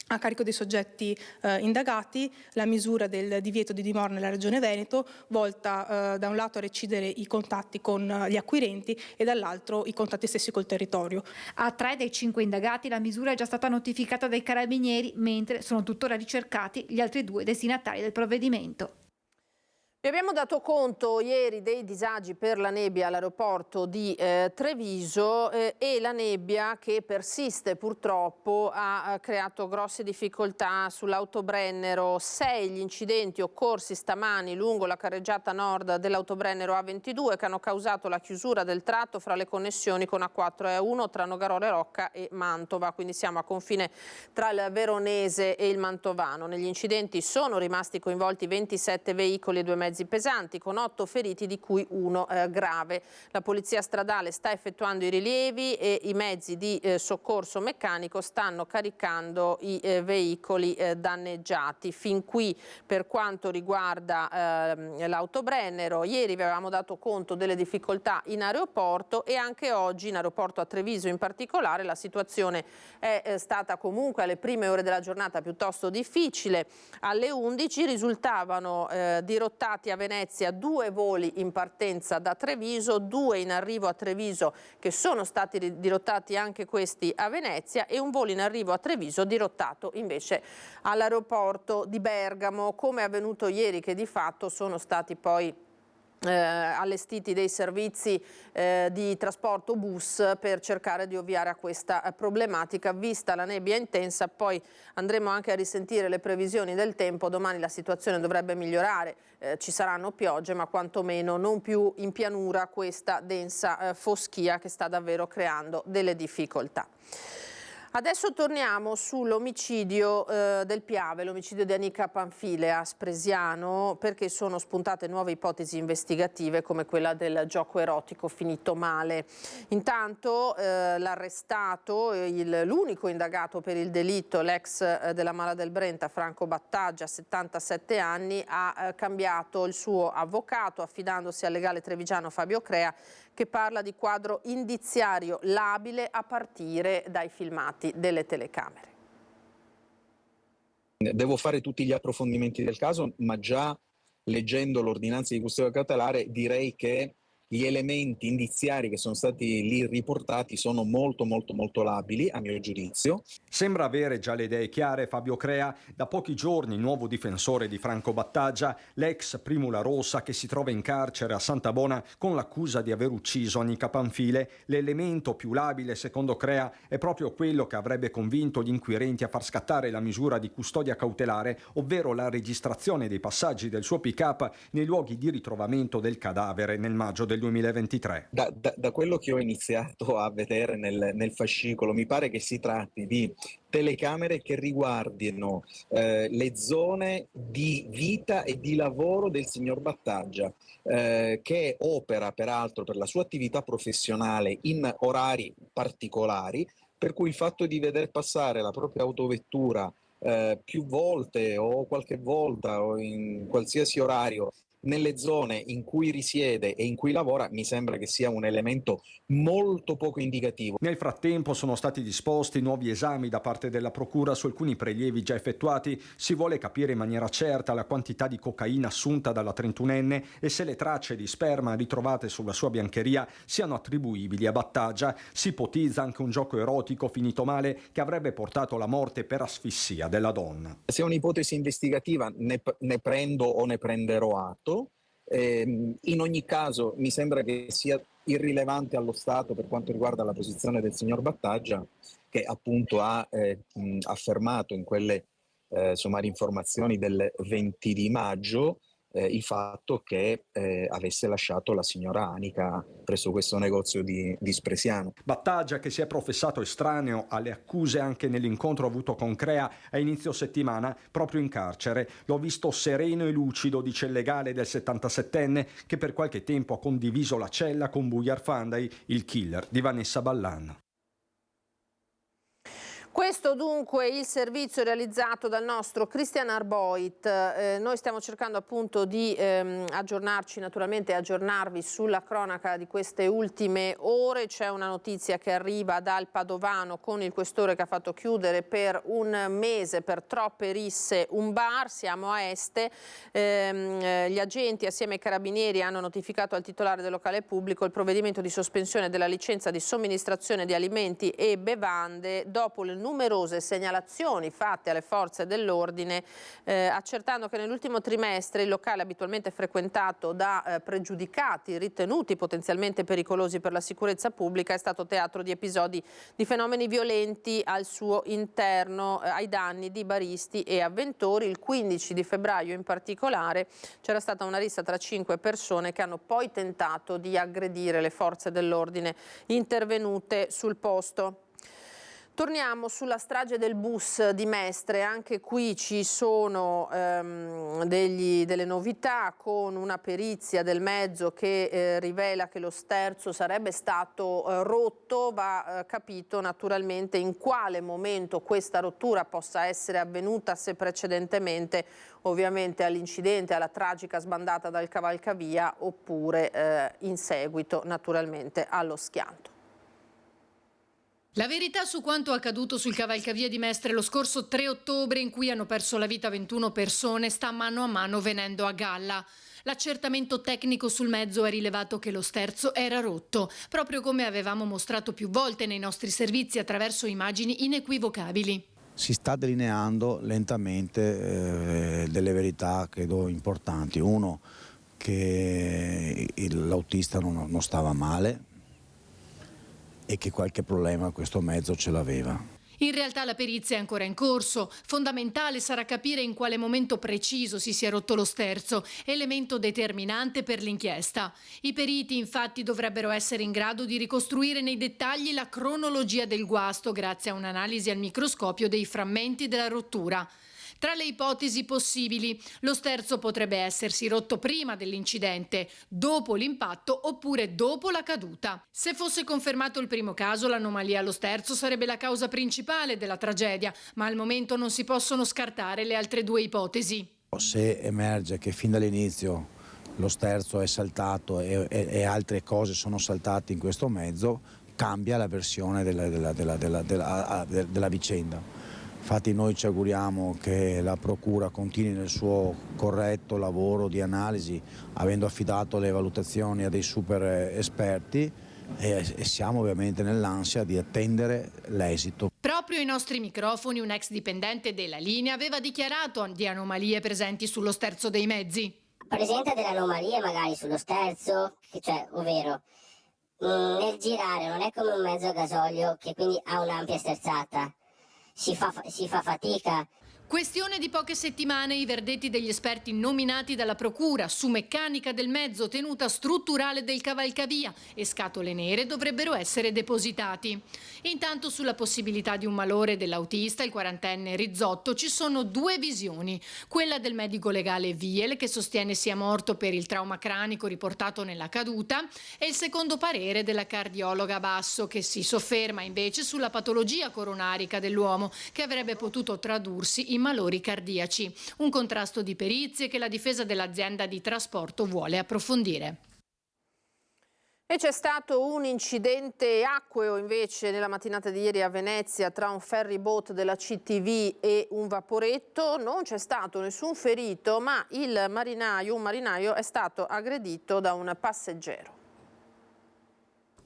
a carico dei soggetti indagati la misura del divieto di dimora nella Regione Veneto, volta da un lato a recidere i contatti con gli acquirenti e dall'altro i contatti stessi col territorio. A 3 dei 5 indagati la misura è già stata notificata dai carabinieri, mentre sono tuttora ricercati gli altri 2 destinatari del provvedimento. Vi abbiamo dato conto ieri dei disagi per la nebbia all'aeroporto di Treviso e la nebbia che persiste purtroppo ha creato grosse difficoltà sull'autobrennero. 6 gli incidenti occorsi stamani lungo la carreggiata nord dell'autobrennero A22 che hanno causato la chiusura del tratto fra le connessioni con A4 e A1 tra Nogarole Rocca e Mantova, quindi siamo a confine tra il veronese e il mantovano. Negli incidenti sono rimasti coinvolti 27 veicoli e 2 mezzi pesanti con 8 feriti di cui 1 grave. La polizia stradale sta effettuando i rilievi e i mezzi di soccorso meccanico stanno caricando i veicoli danneggiati. Fin qui per quanto riguarda l'autobrennero. Ieri vi avevamo dato conto delle difficoltà in aeroporto e anche oggi in aeroporto a Treviso in particolare la situazione è stata comunque alle prime ore della giornata piuttosto difficile. Alle 11 risultavano dirottati a Venezia 2 voli in partenza da Treviso, 2 in arrivo a Treviso che sono stati dirottati anche questi a Venezia e un volo in arrivo a Treviso dirottato invece all'aeroporto di Bergamo, come è avvenuto ieri, che di fatto sono stati poi allestiti dei servizi di trasporto bus per cercare di ovviare a questa problematica. Vista la nebbia intensa, poi andremo anche a risentire le previsioni del tempo. Domani la situazione dovrebbe migliorare, ci saranno piogge ma quantomeno non più in pianura questa densa foschia che sta davvero creando delle difficoltà. Adesso torniamo sull'omicidio del Piave, l'omicidio di Anica Panfile a Spresiano, perché sono spuntate nuove ipotesi investigative come quella del gioco erotico finito male. Intanto l'arrestato, l'unico indagato per il delitto, l'ex della Mala del Brenta, Franco Battaggia, 77 anni, ha cambiato il suo avvocato affidandosi al legale trevigiano Fabio Crea, che parla di quadro indiziario labile a partire dai filmati delle telecamere. Devo fare tutti gli approfondimenti del caso, ma già leggendo l'ordinanza di custodia cautelare direi che gli elementi indiziari che sono stati lì riportati sono molto labili a mio giudizio. Sembra avere già le idee chiare Fabio Crea, da pochi giorni nuovo difensore di Franco Battaggia, l'ex Primula Rossa che si trova in carcere a Santabona con l'accusa di aver ucciso Anica Panfile. L'elemento più labile secondo Crea è proprio quello che avrebbe convinto gli inquirenti a far scattare la misura di custodia cautelare, ovvero la registrazione dei passaggi del suo pick-up nei luoghi di ritrovamento del cadavere nel maggio del 2023. Da quello che ho iniziato a vedere nel fascicolo mi pare che si tratti di telecamere che riguardino le zone di vita e di lavoro del signor Battaggia, che opera peraltro per la sua attività professionale in orari particolari, per cui il fatto di veder passare la propria autovettura più volte o qualche volta o in qualsiasi orario nelle zone in cui risiede e in cui lavora, mi sembra che sia un elemento molto poco indicativo. Nel frattempo sono stati disposti nuovi esami da parte della Procura su alcuni prelievi già effettuati. Si vuole capire in maniera certa la quantità di cocaina assunta dalla 31enne e se le tracce di sperma ritrovate sulla sua biancheria siano attribuibili a Battaglia. Si ipotizza anche un gioco erotico finito male che avrebbe portato alla morte per asfissia della donna. Se è un'ipotesi investigativa ne prendo o ne prenderò atto. In ogni caso mi sembra che sia irrilevante allo Stato per quanto riguarda la posizione del signor Battaglia, che appunto ha affermato in quelle sommarie informazioni del 20 di maggio il fatto che avesse lasciato la signora Anica presso questo negozio di Spresiano. Battaglia, che si è professato estraneo alle accuse anche nell'incontro avuto con Crea a inizio settimana, proprio in carcere. L'ho visto sereno e lucido, dice il legale del 77enne, che per qualche tempo ha condiviso la cella con Bujar Fandai, il killer di Vanessa Ballan. Questo dunque il servizio realizzato dal nostro Christian Arboit. Noi stiamo cercando appunto di aggiornarci, naturalmente aggiornarvi sulla cronaca di queste ultime ore. C'è una notizia che arriva dal Padovano con il questore che ha fatto chiudere per un mese per troppe risse un bar. Siamo a Este. Gli agenti assieme ai carabinieri hanno notificato al titolare del locale pubblico il provvedimento di sospensione della licenza di somministrazione di alimenti e bevande dopo le numerose segnalazioni fatte alle forze dell'ordine, accertando che nell'ultimo trimestre il locale abitualmente frequentato da pregiudicati ritenuti potenzialmente pericolosi per la sicurezza pubblica è stato teatro di episodi di fenomeni violenti al suo interno ai danni di baristi e avventori. Il 15 di febbraio in particolare c'era stata una rissa tra 5 persone che hanno poi tentato di aggredire le forze dell'ordine intervenute sul posto. Torniamo sulla strage del bus di Mestre. Anche qui ci sono delle novità, con una perizia del mezzo che rivela che lo sterzo sarebbe stato rotto. Va capito naturalmente in quale momento questa rottura possa essere avvenuta, se precedentemente ovviamente all'incidente, alla tragica sbandata dal cavalcavia, oppure in seguito naturalmente allo schianto. La verità su quanto accaduto sul cavalcavia di Mestre lo scorso 3 ottobre, in cui hanno perso la vita 21 persone, sta mano a mano venendo a galla. L'accertamento tecnico sul mezzo ha rilevato che lo sterzo era rotto, proprio come avevamo mostrato più volte nei nostri servizi attraverso immagini inequivocabili. Si sta delineando lentamente delle verità, credo, importanti. Uno, che l'autista non stava male e che qualche problema questo mezzo ce l'aveva. In realtà la perizia è ancora in corso. Fondamentale sarà capire in quale momento preciso si sia rotto lo sterzo, elemento determinante per l'inchiesta. I periti infatti dovrebbero essere in grado di ricostruire nei dettagli la cronologia del guasto grazie a un'analisi al microscopio dei frammenti della rottura. Tra le ipotesi possibili, lo sterzo potrebbe essersi rotto prima dell'incidente, dopo l'impatto oppure dopo la caduta. Se fosse confermato il primo caso, l'anomalia allo sterzo sarebbe la causa principale della tragedia, ma al momento non si possono scartare le altre due ipotesi. Se emerge che fin dall'inizio lo sterzo è saltato e altre cose sono saltate in questo mezzo, cambia la versione della vicenda. Infatti noi ci auguriamo che la Procura continui nel suo corretto lavoro di analisi, avendo affidato le valutazioni a dei super esperti, e siamo ovviamente nell'ansia di attendere l'esito. Proprio ai nostri microfoni un ex dipendente della linea aveva dichiarato di anomalie presenti sullo sterzo dei mezzi. Presenta delle anomalie magari sullo sterzo, cioè, ovvero nel girare non è come un mezzo a gasolio che quindi ha un'ampia sterzata. Si fa fatica. Questione di poche settimane, i verdetti degli esperti nominati dalla Procura su meccanica del mezzo, tenuta strutturale del cavalcavia e scatole nere dovrebbero essere depositati. Intanto sulla possibilità di un malore dell'autista, il 40enne Rizzotto, ci sono due visioni. Quella del medico legale Viel, che sostiene sia morto per il trauma cranico riportato nella caduta, e il secondo parere della cardiologa Basso, che si sofferma invece sulla patologia coronarica dell'uomo, che avrebbe potuto tradursi in malori cardiaci. Un contrasto di perizie che la difesa dell'azienda di trasporto vuole approfondire. E c'è stato un incidente acqueo invece nella mattinata di ieri a Venezia tra un ferry boat della CTV e un vaporetto. Non c'è stato nessun ferito, ma un marinaio è stato aggredito da un passeggero.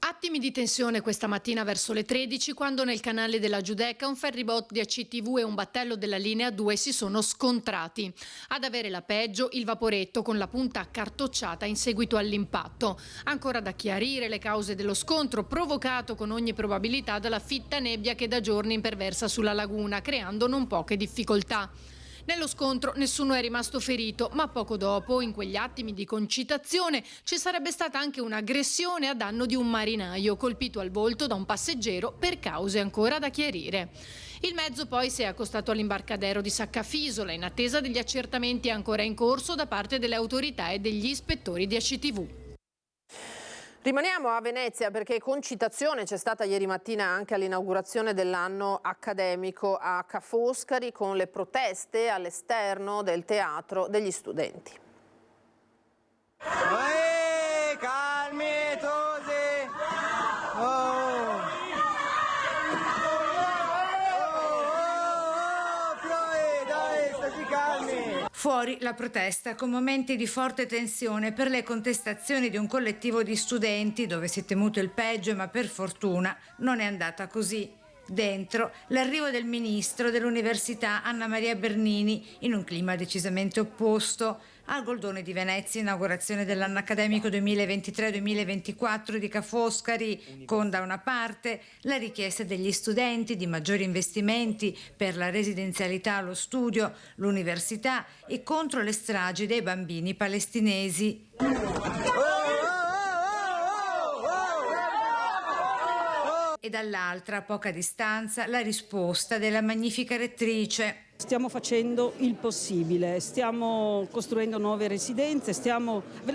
Attimi di tensione questa mattina verso le 13 quando nel canale della Giudecca un ferryboat di ACTV e un battello della linea 2 si sono scontrati. Ad avere la peggio il vaporetto con la punta accartocciata in seguito all'impatto. Ancora da chiarire le cause dello scontro provocato con ogni probabilità dalla fitta nebbia che da giorni imperversa sulla laguna, creando non poche difficoltà. Nello scontro nessuno è rimasto ferito, ma poco dopo, in quegli attimi di concitazione, ci sarebbe stata anche un'aggressione a danno di un marinaio, colpito al volto da un passeggero per cause ancora da chiarire. Il mezzo poi si è accostato all'imbarcadero di Saccafisola, in attesa degli accertamenti ancora in corso da parte delle autorità e degli ispettori di ACTV. Rimaniamo a Venezia perché concitazione c'è stata ieri mattina anche all'inaugurazione dell'anno accademico a Ca' Foscari con le proteste all'esterno del teatro degli studenti. Calmi tutti! Dai, stai calmi! Fuori la protesta con momenti di forte tensione per le contestazioni di un collettivo di studenti dove si è temuto il peggio, ma per fortuna non è andata così. Dentro l'arrivo del ministro dell'Università Anna Maria Bernini in un clima decisamente opposto. Al Goldone di Venezia, inaugurazione dell'anno accademico 2023-2024 di Ca' Foscari, con da una parte la richiesta degli studenti di maggiori investimenti per la residenzialità, lo studio, l'università e contro le stragi dei bambini palestinesi. E dall'altra, a poca distanza, la risposta della magnifica rettrice. Stiamo facendo il possibile, stiamo costruendo nuove residenze,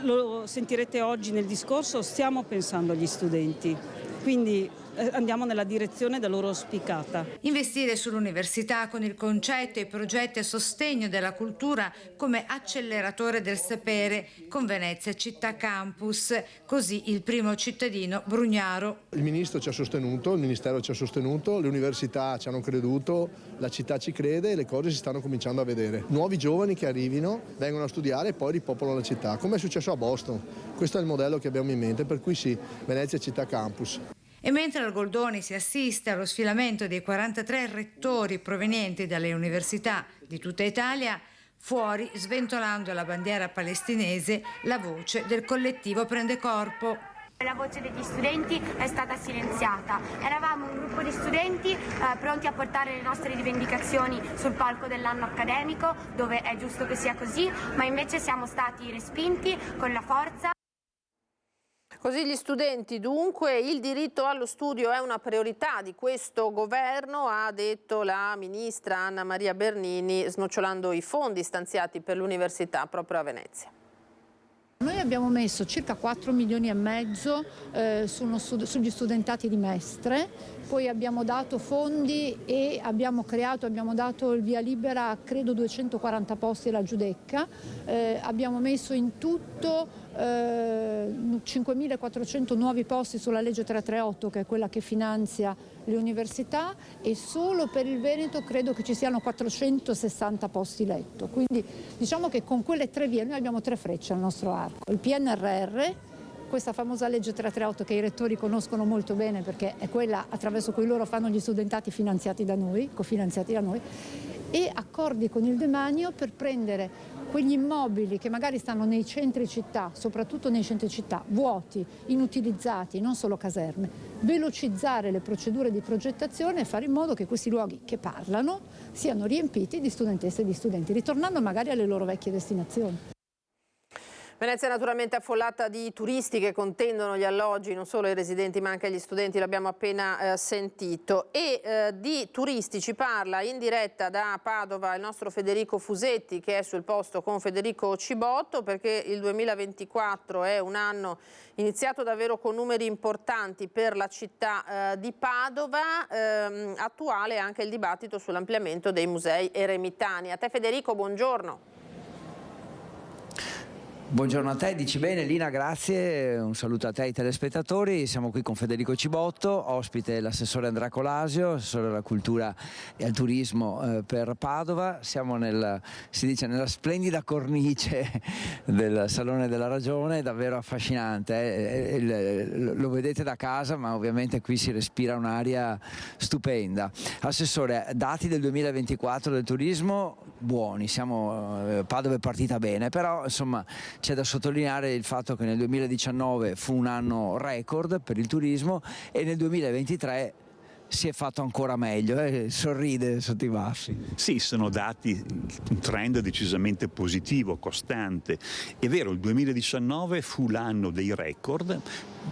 lo sentirete oggi nel discorso, stiamo pensando agli studenti, quindi andiamo nella direzione da loro auspicata. Investire sull'università con il concetto e i progetti a sostegno della cultura come acceleratore del sapere, con Venezia Città Campus, così il primo cittadino Brugnaro. Il ministro ci ha sostenuto, il ministero ci ha sostenuto, le università ci hanno creduto, la città ci crede e le cose si stanno cominciando a vedere. Nuovi giovani che arrivino, vengono a studiare e poi ripopolano la città, come è successo a Boston. Questo è il modello che abbiamo in mente, per cui sì, Venezia Città Campus. E mentre al Goldoni si assiste allo sfilamento dei 43 rettori provenienti dalle università di tutta Italia, fuori, sventolando la bandiera palestinese, la voce del collettivo prende corpo. La voce degli studenti è stata silenziata. Eravamo un gruppo di studenti pronti a portare le nostre rivendicazioni sul palco dell'anno accademico, dove è giusto che sia così, ma invece siamo stati respinti con la forza. Così gli studenti, dunque, il diritto allo studio è una priorità di questo governo, ha detto la ministra Anna Maria Bernini, snocciolando i fondi stanziati per l'università proprio a Venezia. Noi abbiamo messo circa 4 milioni e mezzo sugli studentati di Mestre, poi abbiamo dato fondi e abbiamo dato il via libera a credo 240 posti alla Giudecca, abbiamo messo in tutto 5.400 nuovi posti sulla legge 338, che è quella che finanzia le università, e solo per il Veneto credo che ci siano 460 posti letto. Quindi diciamo che con quelle tre vie noi abbiamo tre frecce al nostro arco: il PNRR, questa famosa legge 338 che i rettori conoscono molto bene perché è quella attraverso cui loro fanno gli studentati finanziati da noi, cofinanziati da noi, e accordi con il demanio per prendere quegli immobili che magari stanno nei centri città, soprattutto nei centri città, vuoti, inutilizzati, non solo caserme, velocizzare le procedure di progettazione e fare in modo che questi luoghi che parlano siano riempiti di studentesse e di studenti, ritornando magari alle loro vecchie destinazioni. Venezia è naturalmente affollata di turisti che contendono gli alloggi, non solo i residenti ma anche gli studenti, l'abbiamo appena sentito. E di turisti ci parla in diretta da Padova il nostro Federico Fusetti, che è sul posto con Federico Cibotto, perché il 2024 è un anno iniziato davvero con numeri importanti per la città di Padova. Attuale anche il dibattito sull'ampliamento dei musei eremitani. A te Federico, buongiorno. Buongiorno a te, dici bene Lina, grazie, un saluto a te e ai telespettatori. Siamo qui con Federico Cibotto, ospite l'assessore Andrea Colasio, assessore alla cultura e al turismo per Padova. Siamo si dice, nella splendida cornice del Salone della Ragione, davvero affascinante. Lo vedete da casa, ma ovviamente qui si respira un'aria stupenda. Assessore, dati del 2024 del turismo buoni, Padova è partita bene, però insomma c'è da sottolineare il fatto che nel 2019 fu un anno record per il turismo e nel 2023 si è fatto ancora meglio, sorride sotto i baffi. Sì, sono dati, un trend decisamente positivo, costante. È vero, il 2019 fu l'anno dei record.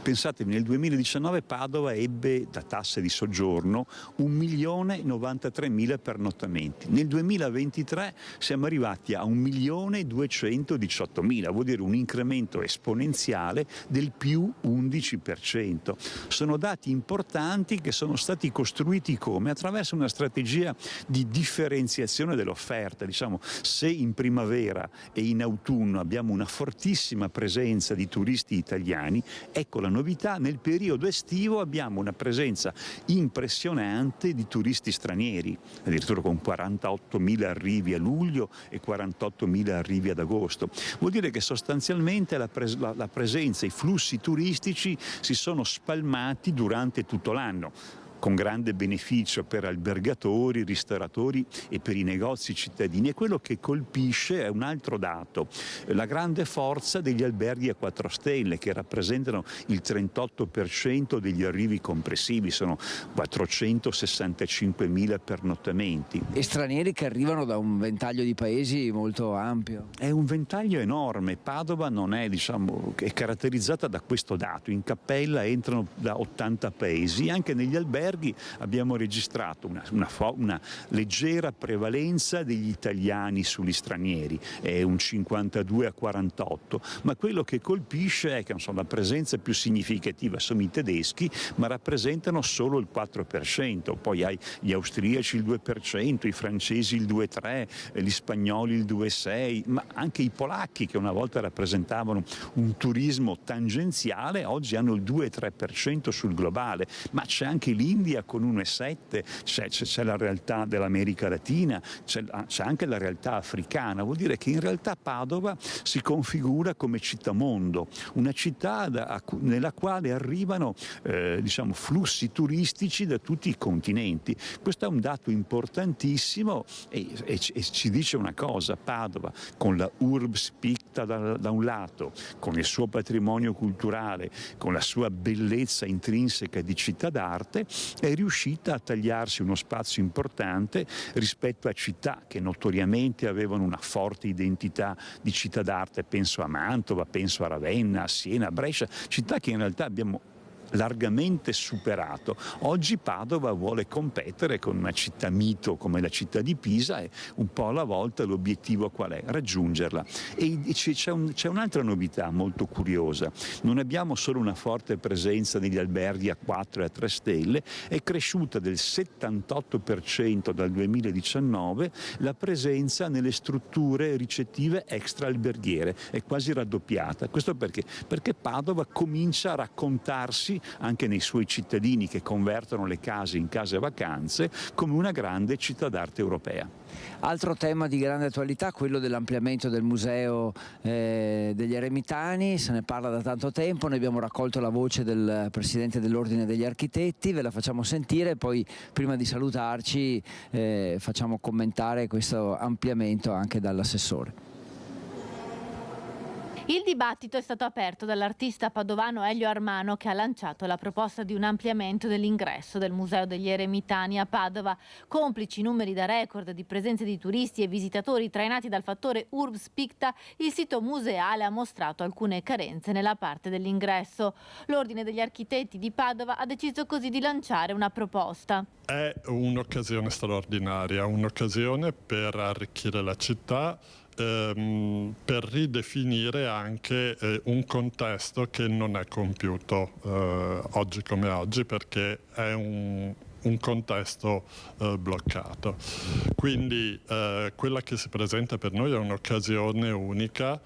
Pensatevi, nel 2019 Padova ebbe da tasse di soggiorno 1.093.000 pernottamenti. Nel 2023 siamo arrivati a 1.218.000, vuol dire un incremento esponenziale del più 11%. Sono dati importanti che sono stati costruiti come? Attraverso una strategia di differenziazione dell'offerta. Diciamo, se in primavera e in autunno abbiamo una fortissima presenza di turisti italiani, ecco la novità, nel periodo estivo abbiamo una presenza impressionante di turisti stranieri, addirittura con 48.000 arrivi a luglio e 48.000 arrivi ad agosto. Vuol dire che sostanzialmente la presenza, i flussi turistici si sono spalmati durante tutto l'anno, con grande beneficio per albergatori, ristoratori e per i negozi cittadini. E quello che colpisce è un altro dato, la grande forza degli alberghi a 4 stelle che rappresentano il 38% degli arrivi complessivi, sono 465.000 pernottamenti. E stranieri che arrivano da un ventaglio di paesi molto ampio. È un ventaglio enorme, Padova non è, è caratterizzata da questo dato, in cappella entrano da 80 paesi, anche negli alberghi abbiamo registrato una leggera prevalenza degli italiani sugli stranieri, è un 52 a 48, ma quello che colpisce è che la presenza più significativa sono i tedeschi, ma rappresentano solo il 4%, poi hai gli austriaci il 2%, i francesi il 2,3%, gli spagnoli il 2,6%, ma anche i polacchi che una volta rappresentavano un turismo tangenziale oggi hanno il 2,3% sul globale, ma c'è anche l'India con 1,7, c'è la realtà dell'America Latina, c'è anche la realtà africana. Vuol dire che in realtà Padova si configura come città mondo, una città nella quale arrivano flussi turistici da tutti i continenti. Questo è un dato importantissimo e ci dice una cosa: Padova, con la Urbs Picta da un lato, con il suo patrimonio culturale, con la sua bellezza intrinseca di città d'arte, è riuscita a tagliarsi uno spazio importante rispetto a città che notoriamente avevano una forte identità di città d'arte. Penso a Mantova, penso a Ravenna, a Siena, a Brescia, città che in realtà abbiamo largamente superato. Oggi Padova vuole competere con una città mito come la città di Pisa e un po' alla volta l'obiettivo qual è? Raggiungerla. E c'è un'altra novità molto curiosa, non abbiamo solo una forte presenza negli alberghi a 4 e a 3 stelle, è cresciuta del 78% dal 2019 la presenza nelle strutture ricettive extra-alberghiere, è quasi raddoppiata. Questo perché? Perché Padova comincia a raccontarsi anche nei suoi cittadini che convertono le case in case vacanze come una grande città d'arte europea. Altro tema di grande attualità, quello dell'ampliamento del museo degli Eremitani, se ne parla da tanto tempo, ne abbiamo raccolto la voce del Presidente dell'Ordine degli Architetti, ve la facciamo sentire, poi prima di salutarci facciamo commentare questo ampliamento anche dall'assessore. Il dibattito è stato aperto dall'artista padovano Elio Armano, che ha lanciato la proposta di un ampliamento dell'ingresso del Museo degli Eremitani a Padova. Complici numeri da record di presenze di turisti e visitatori trainati dal fattore Urbs Picta, il sito museale ha mostrato alcune carenze nella parte dell'ingresso. L'Ordine degli Architetti di Padova ha deciso così di lanciare una proposta. È un'occasione straordinaria, un'occasione per arricchire la città, per ridefinire anche un contesto che non è compiuto oggi come oggi, perché è un contesto bloccato. Quindi quella che si presenta per noi è un'occasione unica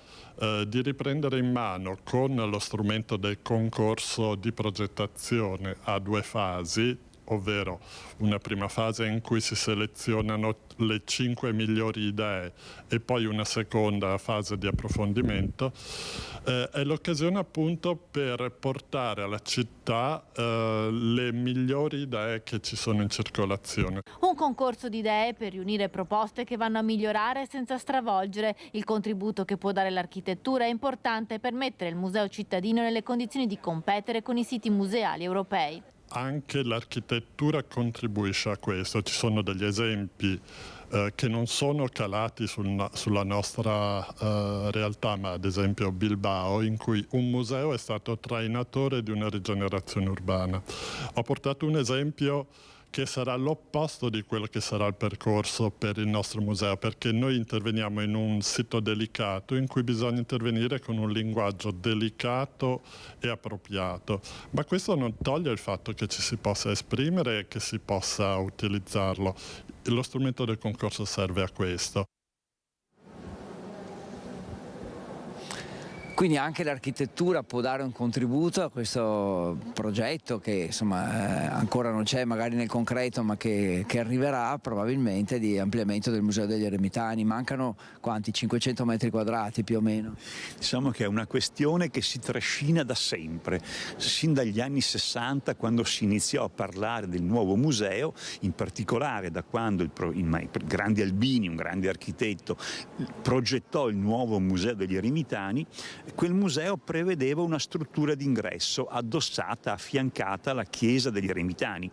di riprendere in mano con lo strumento del concorso di progettazione a 2 fasi, ovvero una prima fase in cui si selezionano le 5 migliori idee e poi una seconda fase di approfondimento, è l'occasione appunto per portare alla città le migliori idee che ci sono in circolazione. Un concorso di idee per riunire proposte che vanno a migliorare senza stravolgere. Il contributo che può dare l'architettura è importante per mettere il museo cittadino nelle condizioni di competere con i siti museali europei. Anche l'architettura contribuisce a questo, ci sono degli esempi che non sono calati sulla nostra realtà, ma ad esempio Bilbao, in cui un museo è stato trainatore di una rigenerazione urbana. Ho portato un esempio che sarà l'opposto di quello che sarà il percorso per il nostro museo, perché noi interveniamo in un sito delicato in cui bisogna intervenire con un linguaggio delicato e appropriato, ma questo non toglie il fatto che ci si possa esprimere e che si possa utilizzarlo. Lo strumento del concorso serve a questo. Quindi anche l'architettura può dare un contributo a questo progetto che insomma ancora non c'è magari nel concreto, ma che arriverà probabilmente, di ampliamento del Museo degli Eremitani. Mancano quanti? 500 metri quadrati più o meno? Diciamo che è una questione che si trascina da sempre, sin dagli anni 60, quando si iniziò a parlare del nuovo museo, in particolare da quando il grande Albini, un grande architetto, progettò il nuovo Museo degli Eremitani. Quel museo prevedeva una struttura d'ingresso addossata, affiancata alla chiesa degli Eremitani.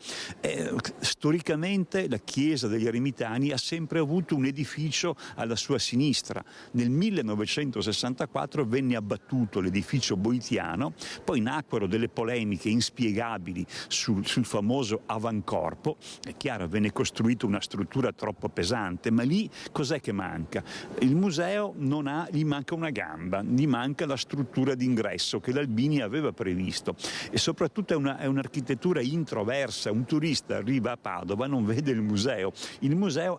Storicamente la chiesa degli Eremitani ha sempre avuto un edificio alla sua sinistra. Nel 1964 venne abbattuto l'edificio boitiano, poi nacquero delle polemiche inspiegabili sul famoso avancorpo. È chiaro, venne costruita una struttura troppo pesante, ma lì cos'è che manca? Il museo gli manca una gamba, gli manca la struttura d'ingresso che l'Albini aveva previsto, e soprattutto è un'architettura introversa. Un turista arriva a Padova, non vede il museo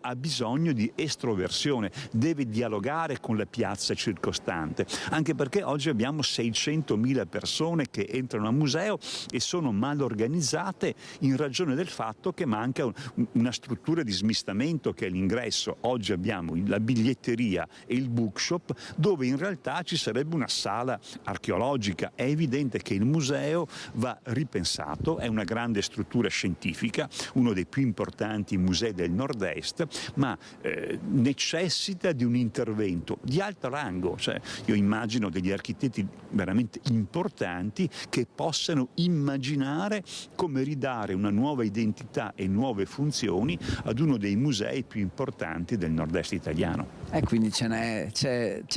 ha bisogno di estroversione, deve dialogare con la piazza circostante, anche perché oggi abbiamo 600.000 persone che entrano al museo e sono mal organizzate in ragione del fatto che manca una struttura di smistamento che è l'ingresso. Oggi abbiamo la biglietteria e il bookshop, dove in realtà ci sarebbe una sala archeologica. È evidente che il museo va ripensato, è una grande struttura scientifica, uno dei più importanti musei del nord-est, ma necessita di un intervento di alto rango. Cioè, io immagino degli architetti veramente importanti che possano immaginare come ridare una nuova identità e nuove funzioni ad uno dei musei più importanti del nord-est italiano. Quindi c'è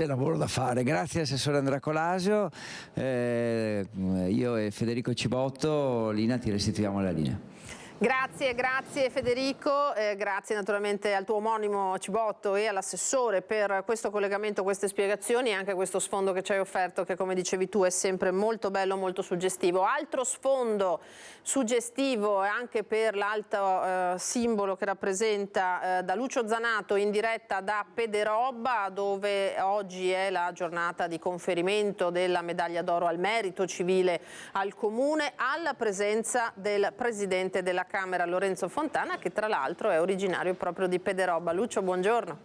lavoro da fare. Grazie Assessore Andrea Colasio. Io e Federico Cibotto, Lina, ti restituiamo la linea. Grazie Federico, grazie naturalmente al tuo omonimo Cibotto e all'assessore per questo collegamento, queste spiegazioni e anche questo sfondo che ci hai offerto, che come dicevi tu è sempre molto bello, molto suggestivo. Altro sfondo suggestivo anche per l'alto simbolo che rappresenta da Lucio Zanato in diretta da Pederobba, dove oggi è la giornata di conferimento della medaglia d'oro al merito civile al Comune, alla presenza del Presidente della Camera Lorenzo Fontana, che tra l'altro è originario proprio di Pederobba. Lucio, buongiorno.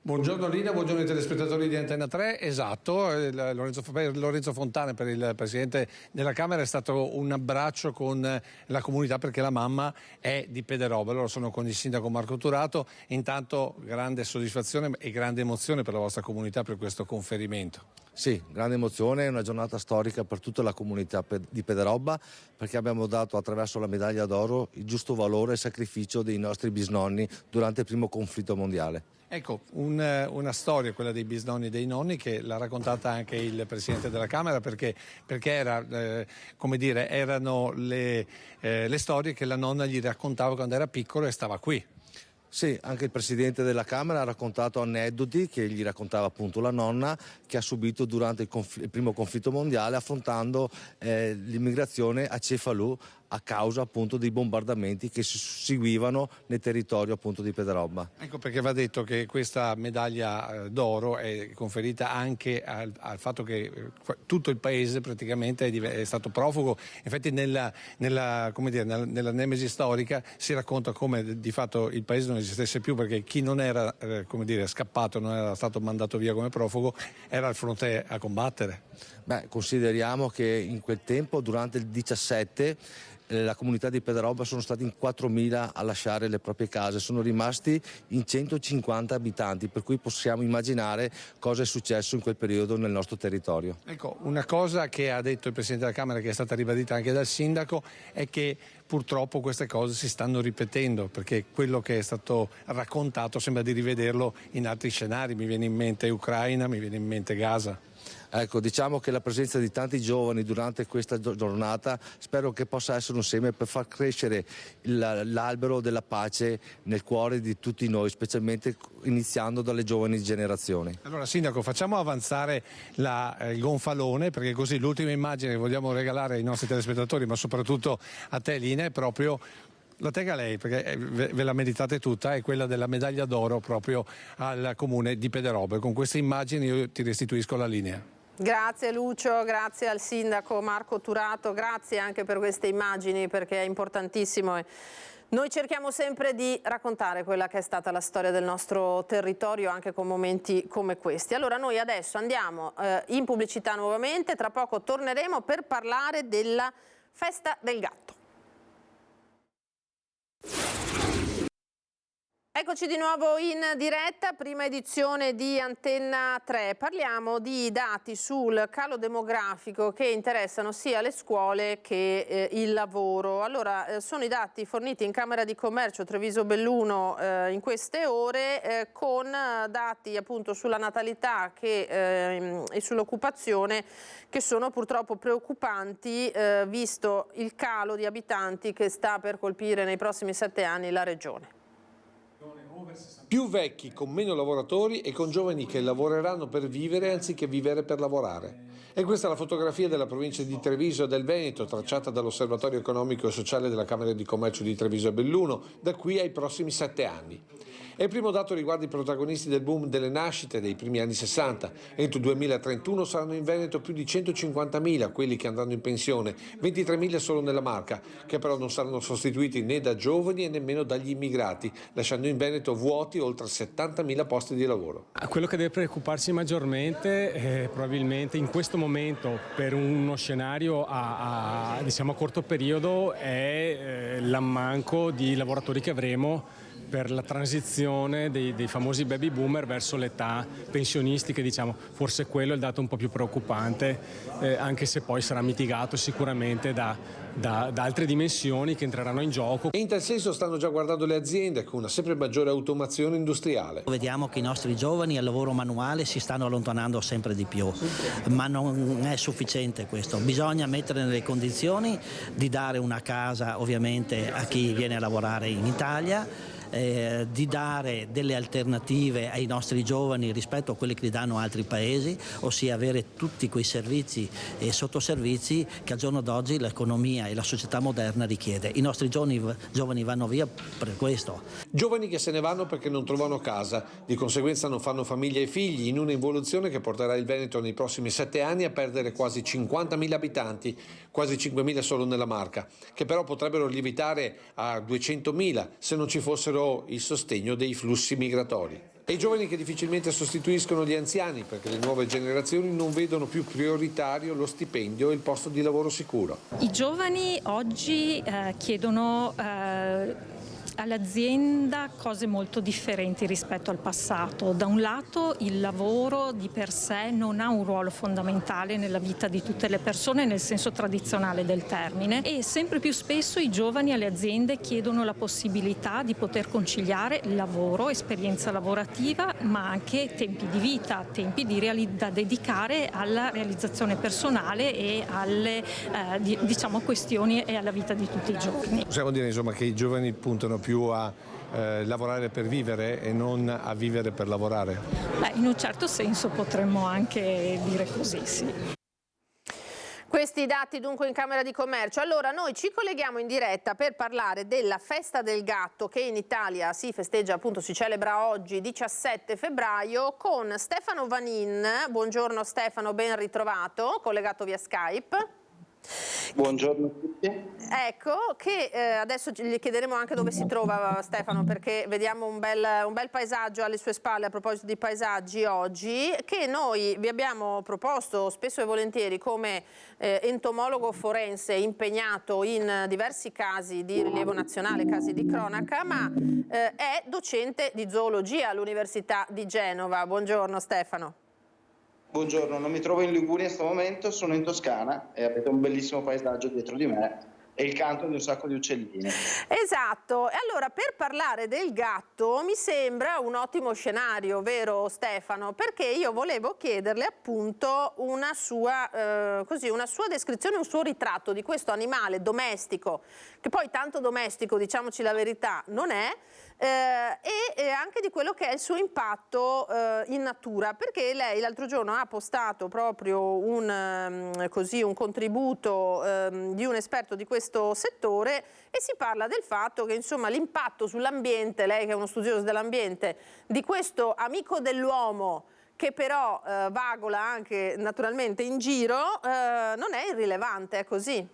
Buongiorno Lina, buongiorno ai telespettatori di Antenna 3. Esatto, Lorenzo Fontana, per il Presidente della Camera, è stato un abbraccio con la comunità perché la mamma è di Pederoba. Loro sono con il sindaco Marco Turato. Intanto grande soddisfazione e grande emozione per la vostra comunità per questo conferimento. Sì, grande emozione, è una giornata storica per tutta la comunità di Pederoba, perché abbiamo dato attraverso la medaglia d'oro il giusto valore e sacrificio dei nostri bisnonni durante il primo conflitto mondiale. Ecco, una storia, quella dei bisnonni e dei nonni, che l'ha raccontata anche il Presidente della Camera, perché era, come dire, erano le storie che la nonna gli raccontava quando era piccolo e stava qui. Sì, anche il Presidente della Camera ha raccontato aneddoti che gli raccontava appunto la nonna, che ha subito durante il primo conflitto mondiale, affrontando l'immigrazione a Cefalù a causa appunto dei bombardamenti che si seguivano nel territorio appunto di Pederoba. Ecco perché va detto che questa medaglia d'oro è conferita anche al fatto che tutto il paese praticamente è stato profugo. Infatti nella nemesi storica si racconta come di fatto il paese non esistesse più, perché chi non era scappato, non era stato mandato via come profugo, era al fronte a combattere. Beh, consideriamo che in quel tempo, durante il 17, la comunità di Pederoba sono stati in 4.000 a lasciare le proprie case, sono rimasti in 150 abitanti, per cui possiamo immaginare cosa è successo in quel periodo nel nostro territorio. Ecco, una cosa che ha detto il Presidente della Camera, che è stata ribadita anche dal Sindaco, è che purtroppo queste cose si stanno ripetendo, perché quello che è stato raccontato sembra di rivederlo in altri scenari. Mi viene in mente Ucraina, mi viene in mente Gaza. Ecco, diciamo che la presenza di tanti giovani durante questa giornata spero che possa essere un seme per far crescere l'albero della pace nel cuore di tutti noi, specialmente iniziando dalle giovani generazioni. Allora Sindaco, facciamo avanzare il gonfalone, perché così l'ultima immagine che vogliamo regalare ai nostri telespettatori, ma soprattutto a te Lina, è proprio, la tenga lei perché ve la meritate tutta, è quella della medaglia d'oro proprio al comune di Pederoba. E con queste immagini io ti restituisco la linea. Grazie Lucio, grazie al sindaco Marco Turato, grazie anche per queste immagini, perché è importantissimo. Noi cerchiamo sempre di raccontare quella che è stata la storia del nostro territorio anche con momenti come questi. Allora noi adesso andiamo in pubblicità nuovamente, tra poco torneremo per parlare della Festa del Gatto. Eccoci di nuovo in diretta, prima edizione di Antenna 3. Parliamo di dati sul calo demografico che interessano sia le scuole che il lavoro. Allora, sono i dati forniti in Camera di Commercio Treviso Belluno in queste ore, con dati appunto sulla natalità e sull'occupazione che sono purtroppo preoccupanti, visto il calo di abitanti che sta per colpire nei prossimi 7 anni la regione. Più vecchi con meno lavoratori e con giovani che lavoreranno per vivere anziché vivere per lavorare. E questa è la fotografia della provincia di Treviso e del Veneto, tracciata dall'Osservatorio Economico e Sociale della Camera di Commercio di Treviso e Belluno, da qui ai prossimi 7 anni. E il primo dato riguarda i protagonisti del boom delle nascite dei primi anni 60. Entro il 2031 saranno in Veneto più di 150.000 quelli che andranno in pensione, 23.000 solo nella Marca, che però non saranno sostituiti né da giovani e nemmeno dagli immigrati, lasciando in Veneto vuoti oltre 70.000 posti di lavoro. Quello che deve preoccuparsi maggiormente probabilmente in questo momento per uno scenario a corto periodo è l'ammanco di lavoratori che avremo per la transizione dei famosi baby boomer verso l'età pensionistiche, forse quello è il dato un po' più preoccupante, anche se poi sarà mitigato sicuramente da altre dimensioni che entreranno in gioco. E in tal senso stanno già guardando le aziende con una sempre maggiore automazione industriale. Vediamo che i nostri giovani al lavoro manuale si stanno allontanando sempre di più, ma non è sufficiente questo, bisogna mettere nelle condizioni di dare una casa ovviamente a chi viene a lavorare in Italia, di dare delle alternative ai nostri giovani rispetto a quelle che li danno altri paesi, ossia avere tutti quei servizi e sottoservizi che al giorno d'oggi l'economia e la società moderna richiede. I nostri giovani vanno via per questo. Giovani che se ne vanno perché non trovano casa, di conseguenza non fanno famiglia e figli, in un'involuzione che porterà il Veneto nei prossimi 7 anni a perdere quasi 50.000 abitanti, quasi 5.000 solo nella Marca, che però potrebbero lievitare a 200.000 se non ci fossero il sostegno dei flussi migratori. E i giovani che difficilmente sostituiscono gli anziani, perché le nuove generazioni non vedono più prioritario lo stipendio e il posto di lavoro sicuro. I giovani oggi chiedono all'azienda cose molto differenti rispetto al passato. Da un lato il lavoro di per sé non ha un ruolo fondamentale nella vita di tutte le persone nel senso tradizionale del termine, e sempre più spesso i giovani alle aziende chiedono la possibilità di poter conciliare lavoro, esperienza lavorativa, ma anche tempi di vita, tempi da dedicare alla realizzazione personale e alle questioni e alla vita di tutti i giorni. Possiamo dire insomma che i giovani puntano più a lavorare per vivere e non a vivere per lavorare? In un certo senso potremmo anche dire così, sì. Questi dati dunque in Camera di Commercio. Allora noi ci colleghiamo in diretta per parlare della Festa del Gatto che in Italia si festeggia, appunto si celebra oggi 17 febbraio con Stefano Vanin. Buongiorno Stefano, ben ritrovato, collegato via Skype. Buongiorno a tutti. Ecco che adesso gli chiederemo anche dove si trova Stefano, perché vediamo un bel paesaggio alle sue spalle. A proposito di paesaggi oggi, che noi vi abbiamo proposto spesso e volentieri come entomologo forense impegnato in diversi casi di rilievo nazionale, casi di cronaca, ma è docente di zoologia all'Università di Genova. Buongiorno Stefano. Buongiorno, non mi trovo in Liguria in questo momento, sono in Toscana e avete un bellissimo paesaggio dietro di me e il canto di un sacco di uccellini. Esatto, e allora per parlare del gatto mi sembra un ottimo scenario, vero Stefano? Perché io volevo chiederle appunto una sua descrizione, un suo ritratto di questo animale domestico, che poi tanto domestico, diciamoci la verità, non è, e anche di quello che è il suo impatto in natura, perché lei l'altro giorno ha postato proprio un contributo di un esperto di questo settore e si parla del fatto che insomma l'impatto sull'ambiente, lei che è uno studioso dell'ambiente, di questo amico dell'uomo che però vagola anche naturalmente in giro, non è irrilevante, è così?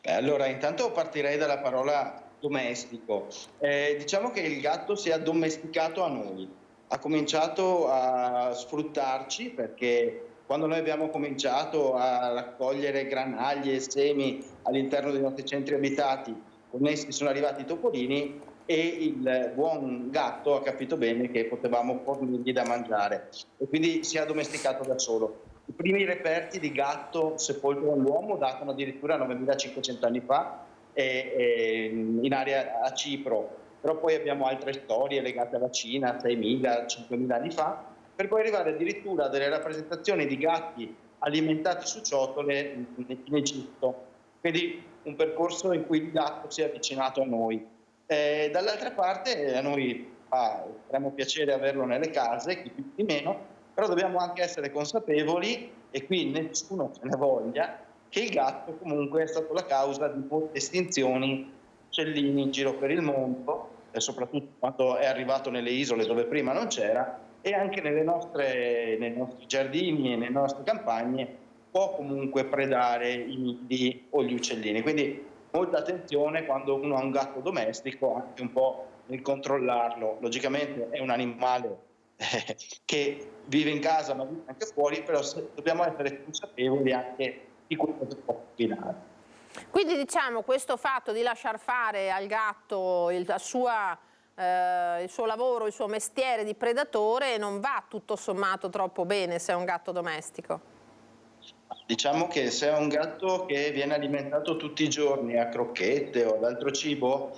Allora intanto partirei dalla parola domestico. Diciamo che il gatto si è addomesticato a noi, ha cominciato a sfruttarci perché quando noi abbiamo cominciato a raccogliere granaglie e semi all'interno dei nostri centri abitati, con essi sono arrivati i topolini e il buon gatto ha capito bene che potevamo fornirgli da mangiare e quindi si è addomesticato da solo. I primi reperti di gatto sepolto dall'uomo datano addirittura 9500 anni fa in area a Cipro, però poi abbiamo altre storie legate alla Cina, 6.000, 5.000 anni fa, per poi arrivare addirittura a delle rappresentazioni di gatti alimentati su ciotole in Egitto. Quindi un percorso in cui il gatto si è avvicinato a noi. Dall'altra parte a noi fa estremo piacere averlo nelle case, chi più chi meno, però dobbiamo anche essere consapevoli, e qui nessuno se ne voglia, che il gatto comunque è stato la causa di molte estinzioni uccellini in giro per il mondo, e soprattutto quando è arrivato nelle isole dove prima non c'era, e anche nei nostri giardini e nelle nostre campagne può comunque predare i nidi o gli uccellini. Quindi molta attenzione quando uno ha un gatto domestico, anche un po' nel controllarlo. Logicamente è un animale che vive in casa ma vive anche fuori, però dobbiamo essere consapevoli anche di quello che può combinare. Quindi diciamo questo fatto di lasciar fare al gatto il suo lavoro, il suo mestiere di predatore non va tutto sommato troppo bene se è un gatto domestico. Diciamo che se è un gatto che viene alimentato tutti i giorni a crocchette o ad altro cibo,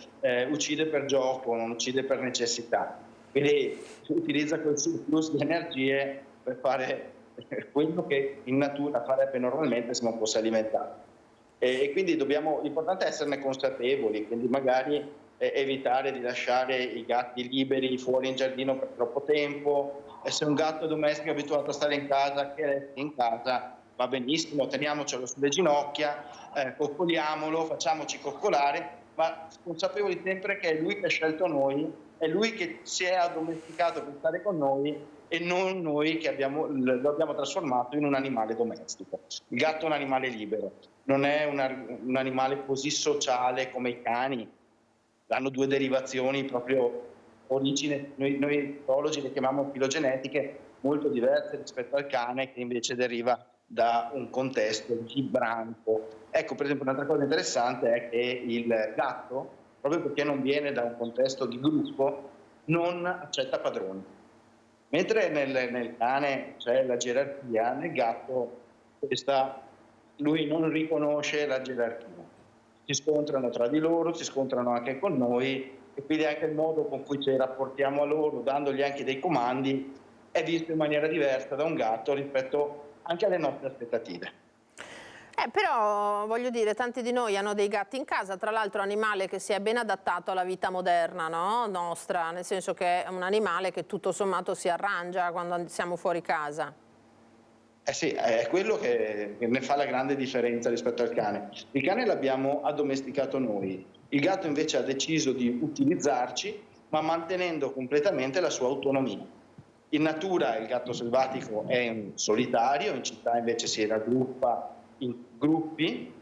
uccide per gioco, non uccide per necessità. Quindi utilizza quel surplus di energie per fare quello che in natura farebbe normalmente se non fosse alimentato. E quindi l'importante è esserne consapevoli, quindi magari evitare di lasciare i gatti liberi fuori in giardino per troppo tempo. E se un gatto domestico è abituato a stare in casa, che resti in casa, va benissimo, teniamocelo sulle ginocchia, coccoliamolo, facciamoci coccolare, ma consapevoli sempre che è lui che ha scelto noi, è lui che si è addomesticato per stare con noi e non noi che lo abbiamo trasformato in un animale domestico. Il gatto è un animale libero, non è un animale così sociale come i cani. Hanno due derivazioni proprio origini, noi etologi le chiamiamo filogenetiche, molto diverse rispetto al cane, che invece deriva da un contesto di branco. Ecco, per esempio, un'altra cosa interessante è che il gatto, proprio perché non viene da un contesto di gruppo, non accetta padroni. Mentre nel cane c'è la gerarchia, nel gatto lui non riconosce la gerarchia. Si scontrano tra di loro, si scontrano anche con noi, e quindi anche il modo con cui ci rapportiamo a loro, dandogli anche dei comandi, è visto in maniera diversa da un gatto rispetto anche alle nostre aspettative. Però voglio dire, tanti di noi hanno dei gatti in casa, tra l'altro animale che si è ben adattato alla vita moderna, no? Nostra, nel senso che è un animale che tutto sommato si arrangia quando siamo fuori casa. Sì, è quello che ne fa la grande differenza rispetto al cane. Il cane l'abbiamo addomesticato noi, il gatto invece ha deciso di utilizzarci, ma mantenendo completamente la sua autonomia. In natura il gatto selvatico è un solitario, in città invece si raggruppa in gruppi,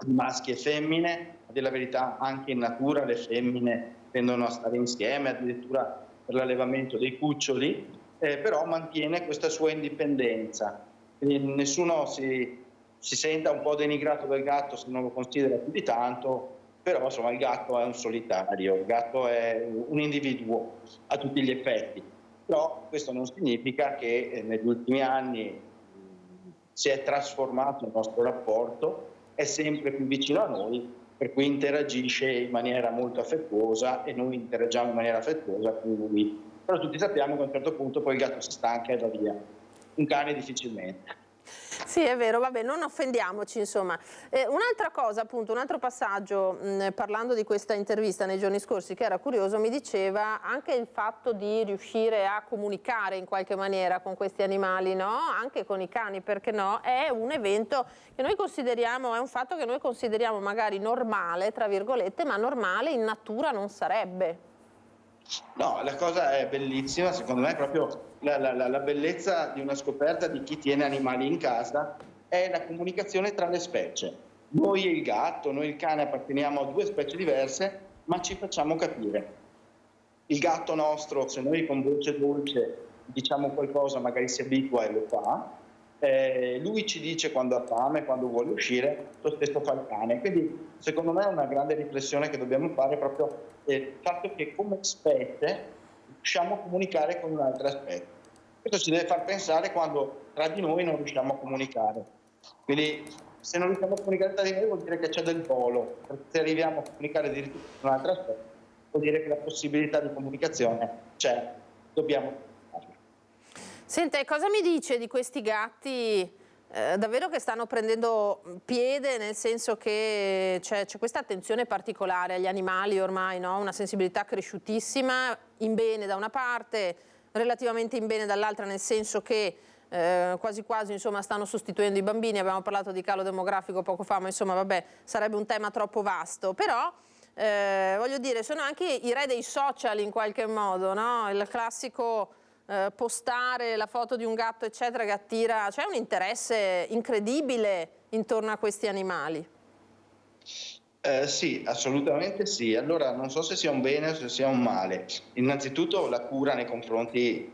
maschi e femmine. A dire la verità, anche in natura le femmine tendono a stare insieme, addirittura per l'allevamento dei cuccioli, però mantiene questa sua indipendenza. Quindi nessuno si senta un po' denigrato dal gatto se non lo considera più di tanto, però insomma il gatto è un solitario, il gatto è un individuo a tutti gli effetti. Però questo non significa che negli ultimi anni si è trasformato il nostro rapporto, è sempre più vicino a noi, per cui interagisce in maniera molto affettuosa e noi interagiamo in maniera affettuosa con lui. Però tutti sappiamo che a un certo punto poi il gatto si stanca e va via. Un cane difficilmente. Sì, è vero, vabbè, non offendiamoci, insomma. Un'altra cosa, appunto, un altro passaggio, parlando di questa intervista nei giorni scorsi, che era curioso, mi diceva anche il fatto di riuscire a comunicare in qualche maniera con questi animali, no? Anche con i cani, perché no? È un evento che noi consideriamo, è un fatto che noi consideriamo magari normale, tra virgolette, ma normale in natura non sarebbe. No, la cosa è bellissima, secondo me è proprio la bellezza di una scoperta di chi tiene animali in casa, è la comunicazione tra le specie. Noi e il gatto, noi e il cane apparteniamo a due specie diverse, ma ci facciamo capire. Il gatto nostro, se noi con voce dolce diciamo qualcosa, magari si abitua e lo fa. Lui ci dice quando ha fame, quando vuole uscire, lo stesso fa il cane. Quindi secondo me è una grande riflessione che dobbiamo fare proprio il fatto che come specie riusciamo a comunicare con un'altra specie. Questo ci deve far pensare quando tra di noi non riusciamo a comunicare. Quindi se non riusciamo a comunicare tra di noi vuol dire che c'è del polo, perché se arriviamo a comunicare addirittura con un'altra specie vuol dire che la possibilità di comunicazione c'è, dobbiamo. Senta, cosa mi dice di questi gatti davvero che stanno prendendo piede, nel senso che c'è questa attenzione particolare agli animali ormai, no? Una sensibilità cresciutissima, in bene da una parte, relativamente in bene dall'altra, nel senso che quasi quasi insomma, stanno sostituendo i bambini. Abbiamo parlato di calo demografico poco fa, ma insomma vabbè, sarebbe un tema troppo vasto, però voglio dire, sono anche i re dei social in qualche modo, no? Il classico postare la foto di un gatto eccetera che attira, c'è un interesse incredibile intorno a questi animali. Sì, assolutamente sì. Allora non so se sia un bene o se sia un male. Innanzitutto la cura nei confronti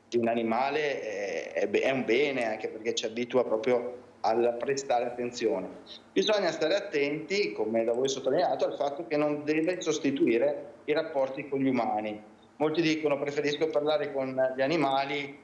di un animale è un bene, anche perché ci abitua proprio al prestare attenzione. Bisogna stare attenti, come da voi sottolineato, al fatto che non deve sostituire i rapporti con gli umani. Molti dicono preferisco parlare con gli animali,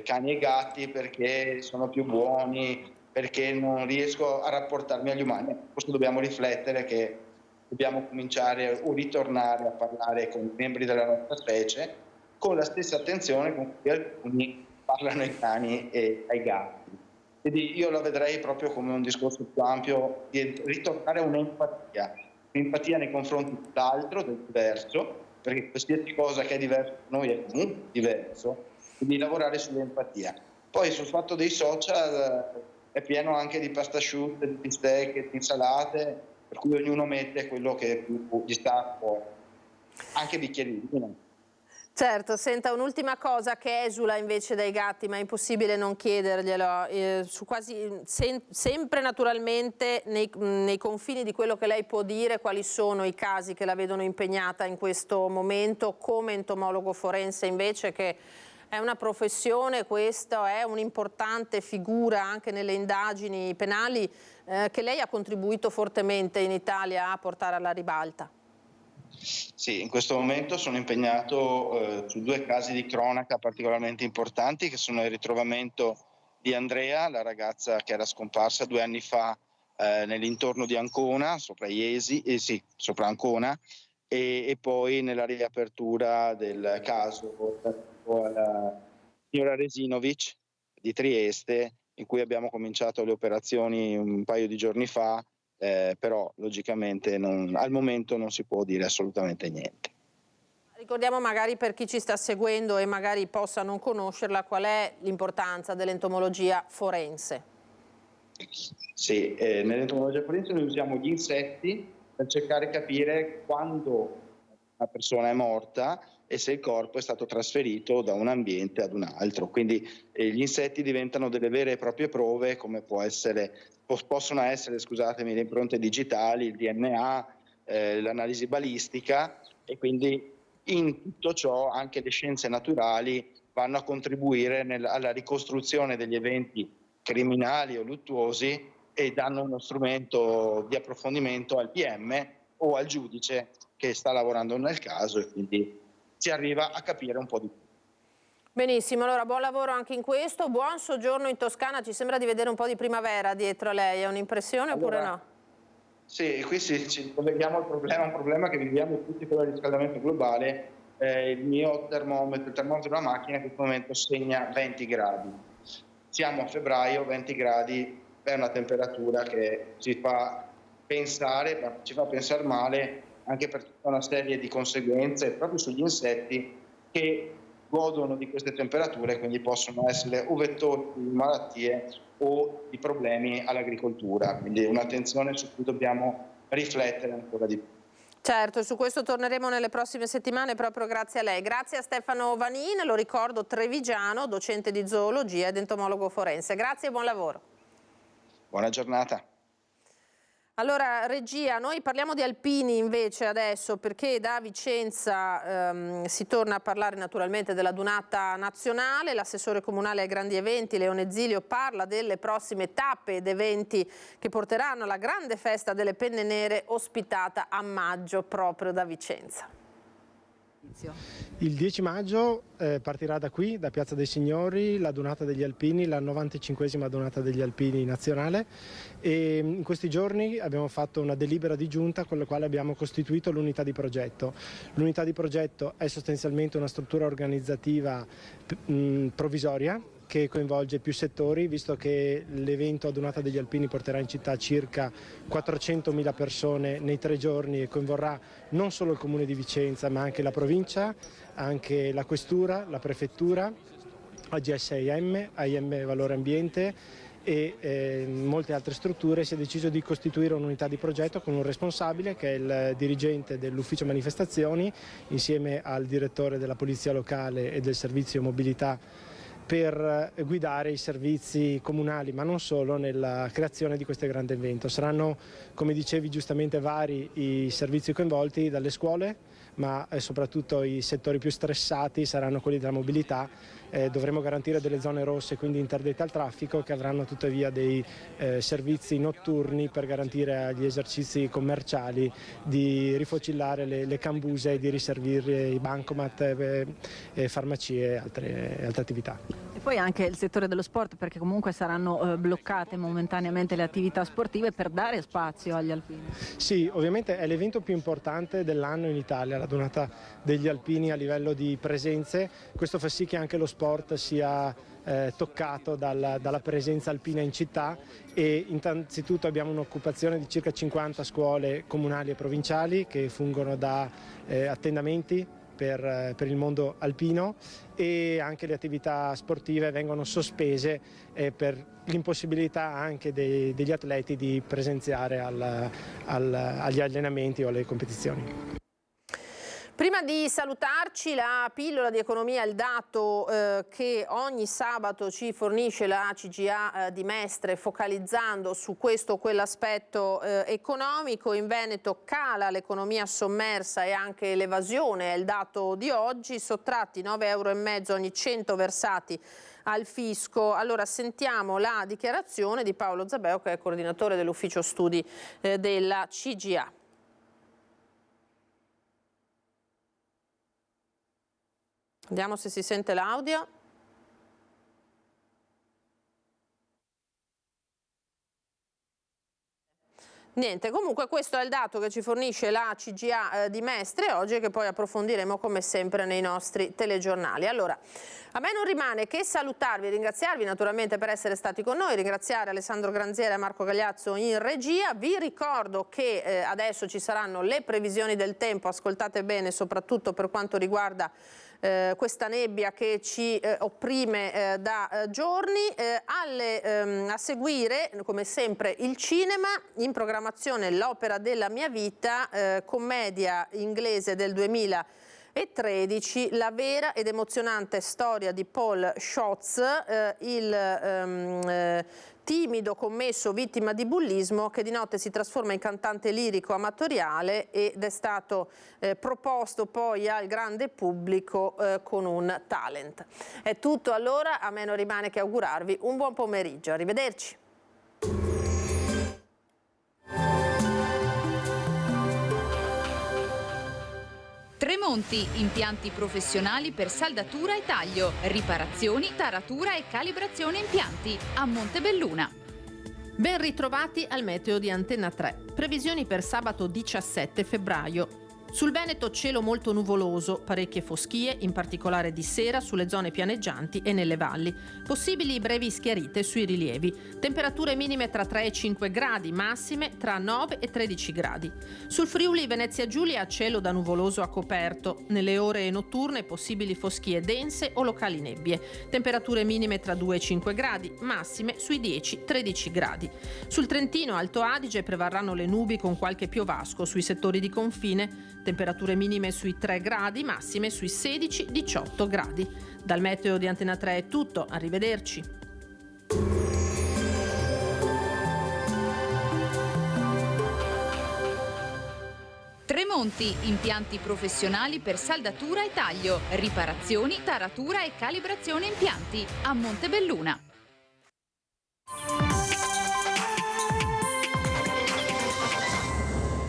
cani e gatti, perché sono più buoni, perché non riesco a rapportarmi agli umani. Forse dobbiamo riflettere che dobbiamo cominciare o ritornare a parlare con i membri della nostra specie con la stessa attenzione con cui alcuni parlano ai cani e ai gatti. Quindi io la vedrei proprio come un discorso più ampio di ritornare a un'empatia nei confronti dell'altro, del diverso, perché qualsiasi cosa che è diverso da noi è comunque diverso, quindi lavorare sull'empatia. Poi sul fatto dei social è pieno anche di pasta asciutta, di bistecche, di insalate, per cui ognuno mette quello che più gli sta a cuore, anche bicchieri di vino. Certo, senta, un'ultima cosa che esula invece dai gatti, ma è impossibile non chiederglielo, sempre naturalmente nei confini di quello che lei può dire, quali sono i casi che la vedono impegnata in questo momento come entomologo forense invece, che è una professione, questa è un'importante figura anche nelle indagini penali che lei ha contribuito fortemente in Italia a portare alla ribalta. Sì, in questo momento sono impegnato su 2 casi di cronaca particolarmente importanti, che sono il ritrovamento di Andrea, la ragazza che era scomparsa 2 anni fa nell'intorno di Ancona, sopra Iesi, sopra Ancona, e poi nella riapertura del caso alla signora Resinovic di Trieste, in cui abbiamo cominciato le operazioni un paio di giorni fa. Però logicamente al momento non si può dire assolutamente niente. Ricordiamo magari per chi ci sta seguendo e magari possa non conoscerla, qual è l'importanza dell'entomologia forense? Sì, nell'entomologia forense noi usiamo gli insetti per cercare di capire quando una persona è morta e se il corpo è stato trasferito da un ambiente ad un altro. Quindi gli insetti diventano delle vere e proprie prove, come possono essere, scusatemi, le impronte digitali, il DNA, l'analisi balistica, e quindi in tutto ciò anche le scienze naturali vanno a contribuire alla ricostruzione degli eventi criminali o luttuosi e danno uno strumento di approfondimento al PM o al giudice che sta lavorando nel caso, e quindi si arriva a capire un po' di più. Benissimo, allora buon lavoro anche in questo, buon soggiorno in Toscana, ci sembra di vedere un po' di primavera dietro lei, è un'impressione oppure no? Sì, qui ci colleghiamo al problema, un problema che viviamo tutti, quello del riscaldamento globale. Il mio termometro, il termometro della macchina in questo momento segna 20 gradi. Siamo a febbraio, 20 gradi è una temperatura che ci fa pensare male, anche per tutta una serie di conseguenze proprio sugli insetti che godono di queste temperature, quindi possono essere o vettori di malattie o di problemi all'agricoltura. Quindi un'attenzione su cui dobbiamo riflettere ancora di più. Certo, su questo torneremo nelle prossime settimane proprio grazie a lei. Grazie a Stefano Vanin, lo ricordo trevigiano, docente di zoologia ed entomologo forense. Grazie e buon lavoro. Buona giornata. Allora, regia, noi parliamo di alpini invece adesso, perché da Vicenza si torna a parlare naturalmente della Dunata nazionale. L'assessore comunale ai grandi eventi, Leone Zilio, parla delle prossime tappe ed eventi che porteranno alla grande festa delle penne nere ospitata a maggio proprio da Vicenza. Il 10 maggio partirà da qui, da Piazza dei Signori, la Dunata degli Alpini, la 95esima Dunata degli Alpini nazionale, e in questi giorni abbiamo fatto una delibera di giunta con la quale abbiamo costituito l'unità di progetto. L'unità di progetto è sostanzialmente una struttura organizzativa provvisoria che coinvolge più settori, visto che l'evento a Dunata degli Alpini porterà in città circa 400.000 persone nei 3 giorni e coinvolgerà non solo il comune di Vicenza ma anche la provincia, anche la questura, la prefettura, AGSIM, AIM Valore Ambiente e molte altre strutture. Si è deciso di costituire un'unità di progetto con un responsabile che è il dirigente dell'ufficio manifestazioni insieme al direttore della polizia locale e del servizio mobilità, per guidare i servizi comunali, ma non solo, nella creazione di questo grande evento. Saranno, come dicevi giustamente, vari i servizi coinvolti, dalle scuole, ma soprattutto i settori più stressati saranno quelli della mobilità. Dovremo garantire delle zone rosse, quindi interdette al traffico, che avranno tuttavia dei servizi notturni per garantire agli esercizi commerciali di rifocillare le cambuse e di riservire i bancomat, farmacie e altre attività. E poi anche il settore dello sport, perché comunque saranno bloccate momentaneamente le attività sportive per dare spazio agli alpini. Sì, ovviamente è l'evento più importante dell'anno in Italia, la Dunata degli Alpini a livello di presenze. Questo fa sì che anche lo sport sia toccato dalla presenza alpina in città, e innanzitutto abbiamo un'occupazione di circa 50 scuole comunali e provinciali che fungono da attendamenti per il mondo alpino, e anche le attività sportive vengono sospese per l'impossibilità anche degli atleti di presenziare agli allenamenti o alle competizioni. Prima di salutarci, la pillola di economia, il dato che ogni sabato ci fornisce la CGIA di Mestre, focalizzando su questo o quell'aspetto economico. In Veneto cala l'economia sommersa e anche l'evasione, è il dato di oggi, sottratti 9,5 € ogni 100 versati al fisco. Allora sentiamo la dichiarazione di Paolo Zabeo, che è coordinatore dell'ufficio studi della CGIA. Vediamo se si sente l'audio. Niente, comunque questo è il dato che ci fornisce la CGIA di Mestre oggi, che poi approfondiremo come sempre nei nostri telegiornali. Allora, a me non rimane che salutarvi e ringraziarvi naturalmente per essere stati con noi, ringraziare Alessandro Granziera e Marco Gagliazzo in regia. Vi ricordo che adesso ci saranno le previsioni del tempo, ascoltate bene, soprattutto per quanto riguarda questa nebbia che ci opprime da giorni. A seguire, come sempre, il cinema, in programmazione l'opera della mia vita, commedia inglese del 2013, la vera ed emozionante storia di Paul Schottz, il timido commesso vittima di bullismo che di notte si trasforma in cantante lirico amatoriale ed è stato proposto poi al grande pubblico con un talent. È tutto allora, a me non rimane che augurarvi un buon pomeriggio, arrivederci. Tremonti, impianti professionali per saldatura e taglio, riparazioni, taratura e calibrazione impianti, a Montebelluna. Ben ritrovati al meteo di Antenna 3. Previsioni per sabato 17 febbraio. Sul Veneto cielo molto nuvoloso, parecchie foschie, in particolare di sera sulle zone pianeggianti e nelle valli. Possibili brevi schiarite sui rilievi. Temperature minime tra 3 e 5 gradi, massime tra 9 e 13 gradi. Sul Friuli Venezia Giulia cielo da nuvoloso a coperto. Nelle ore notturne possibili foschie dense o locali nebbie. Temperature minime tra 2 e 5 gradi, massime sui 10-13 gradi. Sul Trentino Alto Adige prevarranno le nubi con qualche piovasco sui settori di confine. Temperature minime sui 3 gradi, massime sui 16-18 gradi. Dal meteo di Antenna 3 è tutto, arrivederci. Tremonti, impianti professionali per saldatura e taglio, riparazioni, taratura e calibrazione impianti, a Montebelluna.